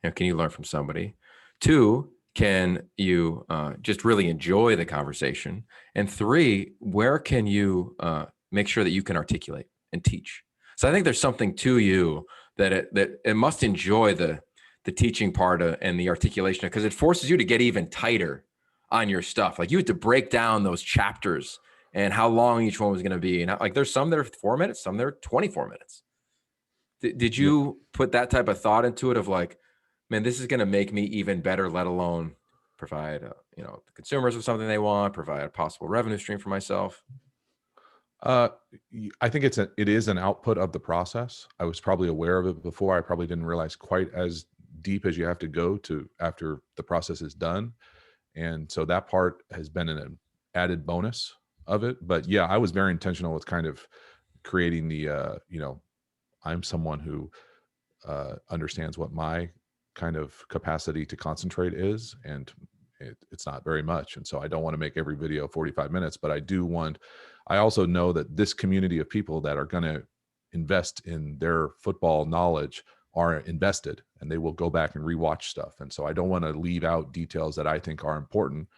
Speaker 1: Can you learn from somebody? Two, can you just really enjoy the conversation? And three, where can you make sure that you can articulate and teach? So I think there's something to you that it must enjoy the teaching part and the articulation, because it forces you to get even tighter on your stuff. Like you had to break down those chapters and how long each one was going to be. And like there's some that are 4 minutes, some that are 24 minutes. Did
Speaker 2: Yeah.
Speaker 1: you put that type of thought into it of like, man, this is going to make me even better, let alone provide, the consumers with something they want, provide a possible revenue stream for myself?
Speaker 2: Uh, I think it is an output of the process. I was probably aware of it before. I probably didn't realize quite as deep as you have to go to after the process is done. And so that part has been an added bonus of it. But yeah, I was very intentional with kind of creating I'm someone who understands what my kind of capacity to concentrate is, and it's not very much. And so I don't want to make every video 45 minutes, but I also know that this community of people that are going to invest in their football knowledge are invested, and they will go back and rewatch stuff. And so I don't want to leave out details that I think are important,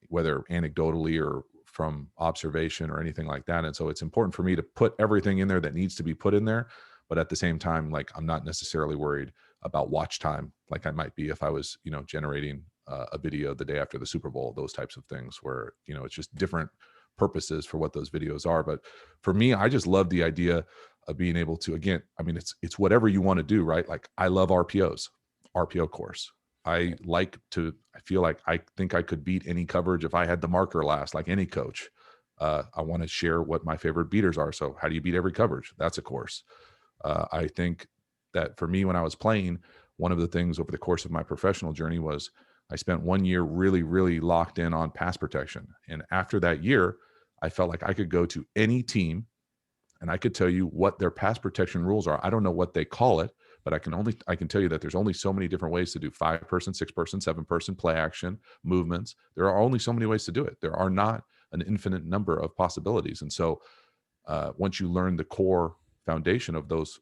Speaker 2: whether anecdotally or from observation or anything like that. And so it's important for me to put everything in there that needs to be put in there. But at the same time, like I'm not necessarily worried about watch time like I might be if I was, generating a video the day after the Super Bowl, those types of things where, it's just different purposes for what those videos are. But for me, I just love the idea of being able to, again, I mean, it's whatever you want to do, right? Like I love RPO course. I feel like I think I could beat any coverage if I had the marker last, like any coach. I want to share what my favorite beaters are. So how do you beat every coverage? That's a course. I think that for me, when I was playing, one of the things over the course of my professional journey was I spent 1 year really, really locked in on pass protection. And after that year, I felt like I could go to any team and I could tell you what their pass protection rules are. I don't know what they call it, but I can tell you that there's only so many different ways to do 5-person, 6-person, 7-person play action movements. There are only so many ways to do it. There are not an infinite number of possibilities. And so once you learn the core foundation of those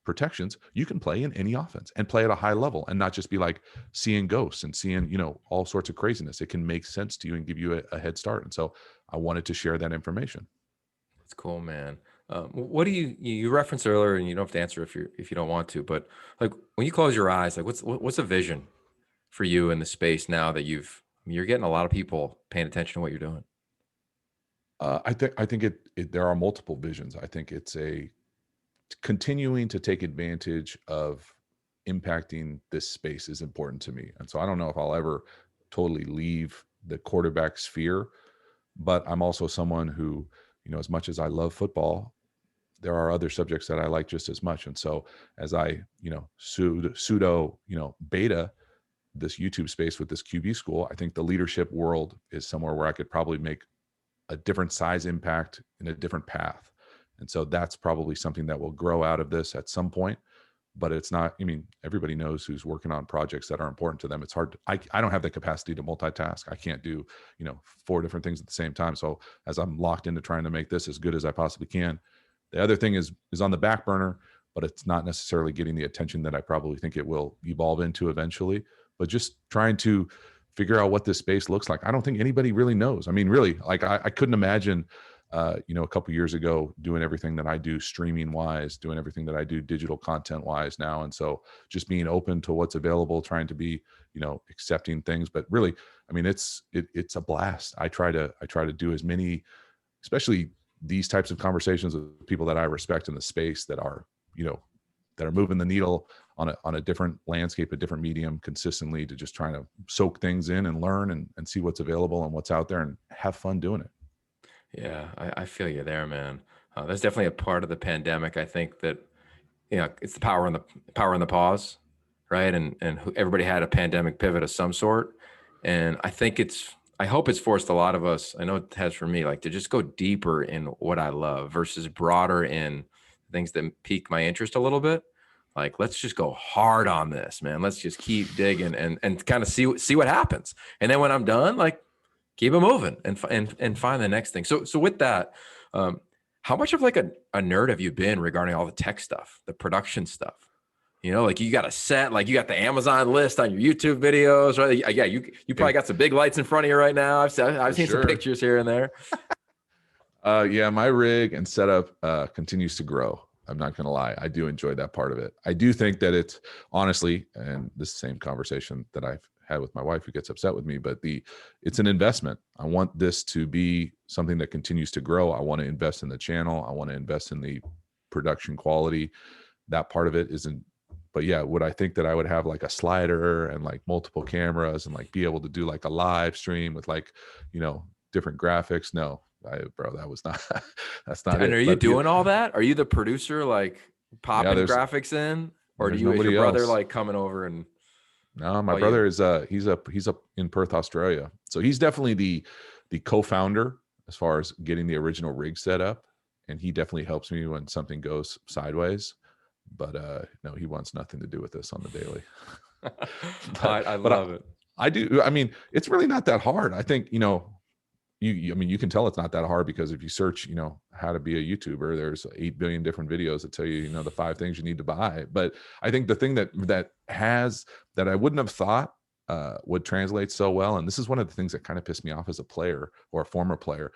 Speaker 2: protections, you can play in any offense and play at a high level and not just be like seeing ghosts and seeing, all sorts of craziness. It can make sense to you and give you a head start. And so I wanted to share that information.
Speaker 1: That's cool, man. What do you referenced earlier, and you don't have to answer if you don't want to, but like when you close your eyes, like what's a vision for you in the space now that you're getting a lot of people paying attention to what you're doing?
Speaker 2: I think there are multiple visions. I think it's a continuing to take advantage of impacting this space is important to me. And so I don't know if I'll ever totally leave the quarterback sphere, but I'm also someone who, as much as I love football, there are other subjects that I like just as much. And so as I, pseudo, beta this YouTube space with this QB school, I think the leadership world is somewhere where I could probably make a different size impact in a different path. And so that's probably something that will grow out of this at some point. But it's not, everybody knows who's working on projects that are important to them. It's hard. I don't have the capacity to multitask. I can't do, 4 different things at the same time. So as I'm locked into trying to make this as good as I possibly can, the other thing is on the back burner, but it's not necessarily getting the attention that I probably think it will evolve into eventually. But just trying to figure out what this space looks like. I don't think anybody really knows. I mean, really, like I couldn't imagine, a couple years ago doing everything that I do streaming wise, doing everything that I do digital content wise now. And so just being open to what's available, trying to be, accepting things. But really, I mean, it's a blast. I try to do as many, especially these types of conversations with people that I respect in the space that are, that are moving the needle on a different landscape, a different medium consistently, to just trying to soak things in and learn and see what's available and what's out there and have fun doing it.
Speaker 1: Yeah, I feel you there, man. That's definitely a part of the pandemic. I think that it's the power in the pause, right? And everybody had a pandemic pivot of some sort, and I hope it's forced a lot of us. I know it has for me, like to just go deeper in what I love versus broader in things that pique my interest a little bit. Like let's just go hard on this, man. Let's just keep digging and kind of see what happens. And then when I'm done, like keep it moving and find the next thing. So with that, how much of like a nerd have you been regarding all the tech stuff, the production stuff? Like you got a set, like you got the Amazon list on your YouTube videos, right? Yeah, you probably got some big lights in front of you right now. I've seen some pictures here and there.
Speaker 2: Yeah, my rig and setup continues to grow. I'm not going to lie. I do enjoy that part of it. I do think that it's honestly, and this same conversation that I've had with my wife who gets upset with me, but it's an investment. I want this to be something that continues to grow. I want to invest in the channel. I want to invest in the production quality. That part of it isn't, but yeah, would I think that I would have like a slider and like multiple cameras and like be able to do like a live stream with like, different graphics? No, bro, that was not, that's not
Speaker 1: And
Speaker 2: it.
Speaker 1: are you doing all that? Are you the producer, like popping graphics in, or is your brother like coming over and?
Speaker 2: No, my brother is he's up in Perth, Australia. So he's definitely the co-founder as far as getting the original rig set up, and he definitely helps me when something goes sideways. But no, he wants nothing to do with this on the daily.
Speaker 1: I love it.
Speaker 2: I do. I mean, it's really not that hard. I think, you can tell it's not that hard because if you search, how to be a YouTuber, there's 8 billion different videos that tell you, the 5 things you need to buy. But I think the thing that I wouldn't have thought would translate so well, and this is one of the things that kind of pissed me off as a player or a former player,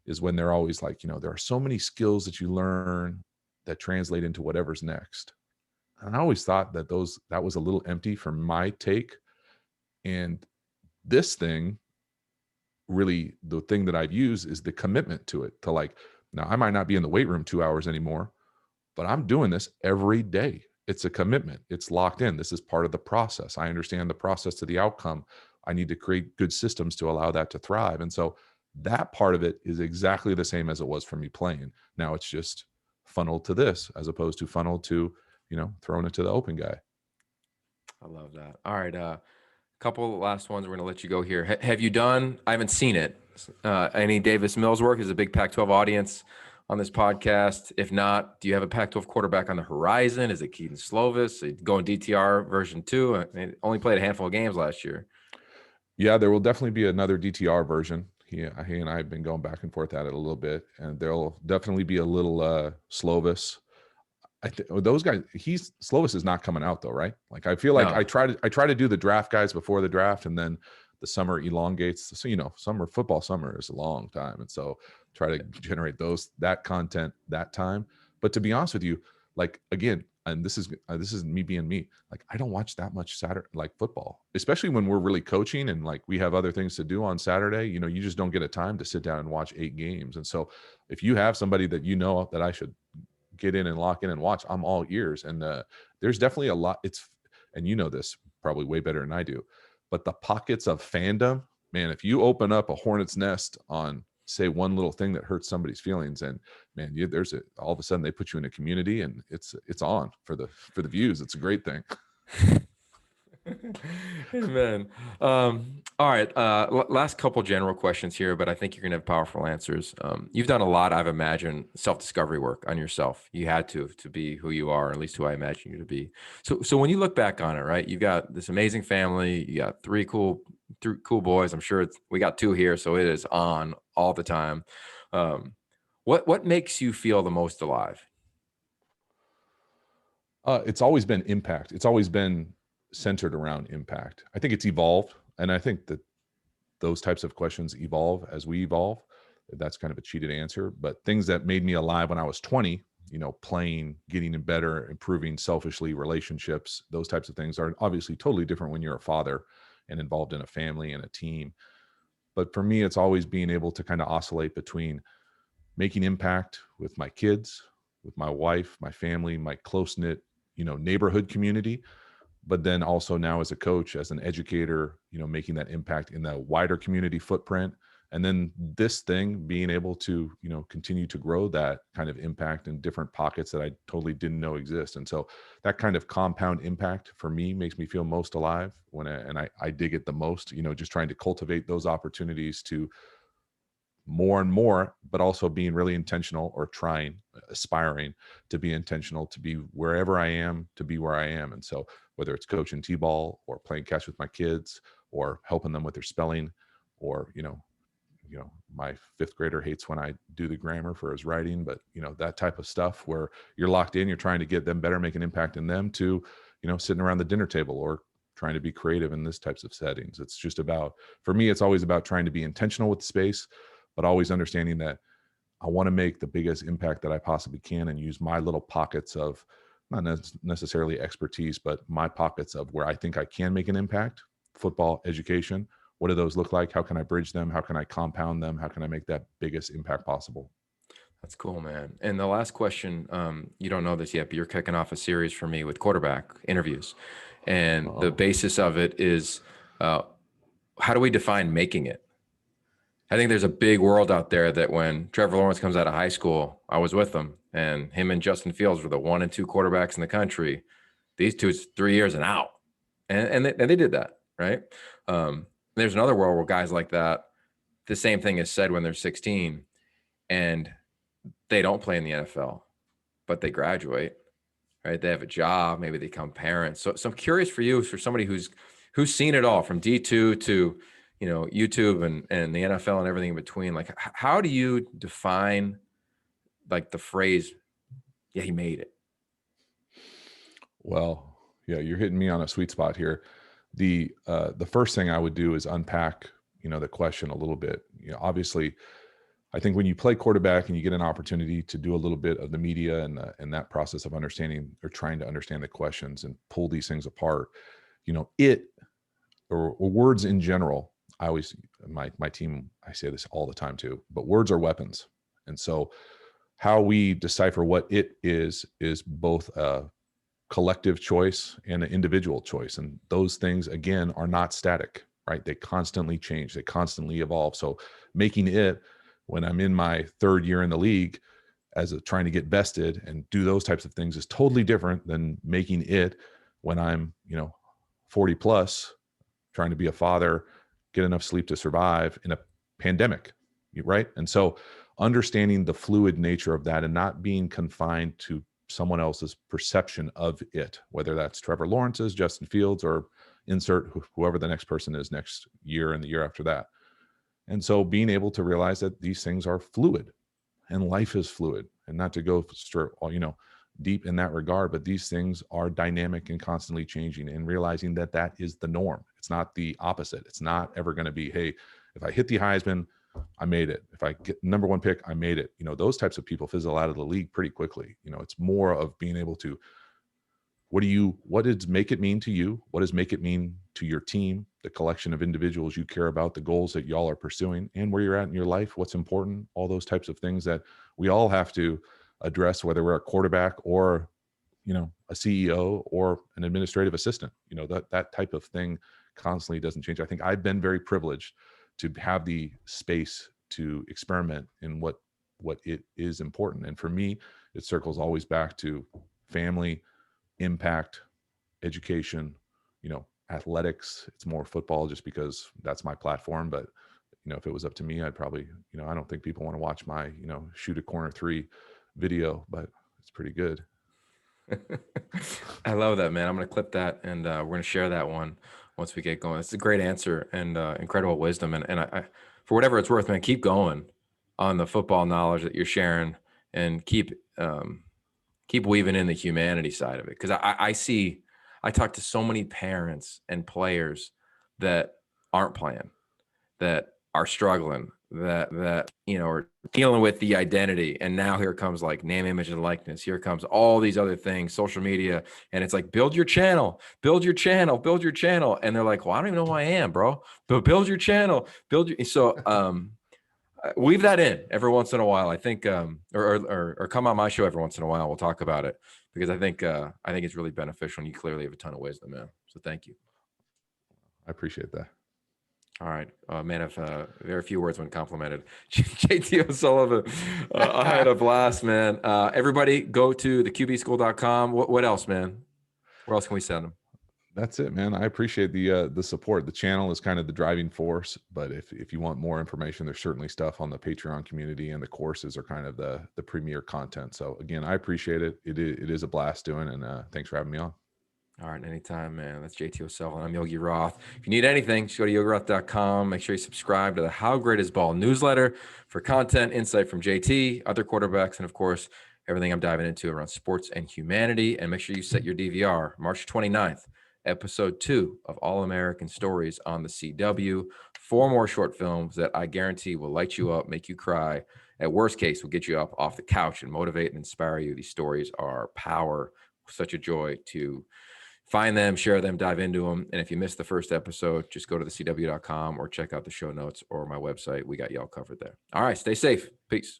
Speaker 2: is when they're always like, there are so many skills that you learn that translate into whatever's next. And I always thought that was a little empty for my take. And this thing, really the thing that I've used is the commitment to it, to like, now I might not be in the weight room 2 hours anymore, but I'm doing this every day. It's a commitment. It's locked in. This is part of the process. I understand the process to the outcome. I need to create good systems to allow that to thrive. And so that part of it is exactly the same as it was for me playing. Now it's just funneled to this as opposed to funneled to, throwing it to the open guy.
Speaker 1: I love that. All right. Couple of last ones. We're going to let you go here. Have you done, I haven't seen it, any Davis Mills work? Is a big Pac-12 audience on this podcast. If not, do you have a Pac-12 quarterback on the horizon? Is it Keaton Slovis? Going DTR version 2? I mean, only played a handful of games last year.
Speaker 2: Yeah, there will definitely be another DTR version. He and I have been going back and forth at it a little bit, and there'll definitely be a little Slovis. Those guys, Slovis is not coming out though, right? Like I feel like I try to do the draft guys before the draft, and then the summer elongates. So summer is a long time, and so try to generate that content that time. But to be honest with you, like, again, and this is me being me, like, I don't watch that much Saturday, like, football, especially when we're really coaching and like we have other things to do on Saturday. You just don't get a time to sit down and watch 8 games. And so if you have somebody that that I should get in and lock in and watch, I'm all ears. And there's definitely a lot. And this probably way better than I do, but the pockets of fandom, man, if you open up a hornet's nest on, say, one little thing that hurts somebody's feelings, and man, all of a sudden they put you in a community, and it's on for the views. It's a great thing.
Speaker 1: Amen. All right. Last couple general questions here, but I think you're going to have powerful answers. You've done a lot, I've imagined, self-discovery work on yourself. You had to be who you are, or at least who I imagine you to be. So when you look back on it, right, you've got this amazing family. You got three cool boys. I'm sure we got 2 here, so it is on all the time. What makes you feel the most alive?
Speaker 2: It's always been impact. It's always been centered around impact. I think it's evolved, and I think that those types of questions evolve as we evolve. That's kind of a cheated answer, but things that made me alive when I was 20, playing, getting better, improving selfishly, relationships, those types of things are obviously totally different when you're a father and involved in a family and a team. But for me, it's always being able to kind of oscillate between making impact with my kids, with my wife, my family, my close-knit, neighborhood community, but then also now as a coach, as an educator, making that impact in the wider community footprint. And then this thing being able to, continue to grow that kind of impact in different pockets that I totally didn't know exist. And so that kind of compound impact for me makes me feel most alive and I dig it the most, just trying to cultivate those opportunities to more and more, but also being really intentional, or aspiring to be intentional, to be wherever I am, to be where I am. And so whether it's coaching T-ball or playing catch with my kids or helping them with their spelling, or, my 5th grader hates when I do the grammar for his writing, but that type of stuff where you're locked in, you're trying to get them better, make an impact in them, to, sitting around the dinner table or trying to be creative in this types of settings. It's just about, for me, it's always about trying to be intentional with the space, but always understanding that I want to make the biggest impact that I possibly can and use my little pockets of not necessarily expertise, but my pockets of where I think I can make an impact. Football, education. What do those look like? How can I bridge them? How can I compound them? How can I make that biggest impact possible?
Speaker 1: That's cool, man. And the last question, you don't know this yet, but you're kicking off a series for me with quarterback interviews. And the basis of it is, how do we define making it? I think there's a big world out there that when Trevor Lawrence comes out of high school, I was with him, and him and Justin Fields were the 1 and 2 quarterbacks in the country. These 2, 3 years and out. And they did that, right? There's another world where guys like that, the same thing is said when they're 16 and they don't play in the NFL, but they graduate, right? They have a job, maybe they become parents. So I'm curious for you, for somebody who's seen it all from D2 to, YouTube and the NFL and everything in between. Like, how do you define like the phrase, yeah, he made it?
Speaker 2: Well, yeah, you're hitting me on a sweet spot here. The first thing I would do is unpack, the question a little bit. Obviously, I think when you play quarterback and you get an opportunity to do a little bit of the media and that process of understanding or trying to understand the questions and pull these things apart, or words in general. I always, my team, I say this all the time too, but words are weapons. And so how we decipher what it is both a collective choice and an individual choice. And those things, again, are not static, right? They constantly change. They constantly evolve. So making it, when I'm in my 3rd year in the league, trying to get vested and do those types of things, is totally different than making it when I'm, 40 plus, trying to be a father, get enough sleep to survive in a pandemic, right? And so understanding the fluid nature of that and not being confined to someone else's perception of it, whether that's Trevor Lawrence's, Justin Fields, or insert whoever the next person is next year and the year after that. And so being able to realize that these things are fluid and life is fluid, and not to go deep in that regard, but these things are dynamic and constantly changing, and realizing that that is the norm. It's not the opposite. It's not ever going to be, hey, if I hit the Heisman, I made it. If I get number one pick, I made it. Those types of people fizzle out of the league pretty quickly. It's more of being able to, what does make it mean to you? What does make it mean to your team, the collection of individuals you care about, the goals that y'all are pursuing, and where you're at in your life, what's important, all those types of things that we all have to address, whether we're a quarterback or, a CEO or an administrative assistant. That type of thing constantly doesn't change. I think I've been very privileged to have the space to experiment in what it is important. And for me, it circles always back to family, impact, education, athletics. It's more football just because that's my platform. But, if it was up to me, I'd probably, I don't think people want to watch my, shoot a corner three video, but it's pretty good.
Speaker 1: I love that, man. I'm going to clip that, and we're going to share that one once we get going. It's a great answer and incredible wisdom. And I, for whatever it's worth, man, keep going on the football knowledge that you're sharing, and keep weaving in the humanity side of it. Because I talk to so many parents and players that aren't playing, that are struggling, that are dealing with the identity. And now here comes like name, image, and likeness. Here comes all these other things, social media. And it's like, build your channel. And they're like, well, I don't even know who I am, bro. But build your channel, So weave that in every once in a while. I think, or come on my show every once in a while. We'll talk about it, because I think it's really beneficial, and you clearly have a ton of wisdom, man. So thank you.
Speaker 2: I appreciate that.
Speaker 1: All right, man. If very few words when complimented. JT O'Sullivan, I had a blast, man. Everybody go to theqbschool.com. What else, man? Where else can we send them?
Speaker 2: That's it, man. I appreciate the support. The channel is kind of the driving force, but if you want more information, there's certainly stuff on the Patreon community, and the courses are kind of the premier content. So again, I appreciate it. It is a blast doing, and thanks for having me on.
Speaker 1: All right, anytime, man. That's JT O'Sullivan. I'm Yogi Roth. If you need anything, just go to yogiroth.com. Make sure you subscribe to the How Great Is Ball newsletter for content, insight from JT, other quarterbacks, and of course, everything I'm diving into around sports and humanity. And make sure you set your DVR, March 29th, episode 2 of All American Stories on the CW. 4 more short films that I guarantee will light you up, make you cry. At worst case, will get you up off the couch and motivate and inspire you. These stories are power, such a joy to find them, share them, dive into them. And if you missed the first episode, just go to thecw.com or check out the show notes or my website. We got y'all covered there. All right, stay safe. Peace.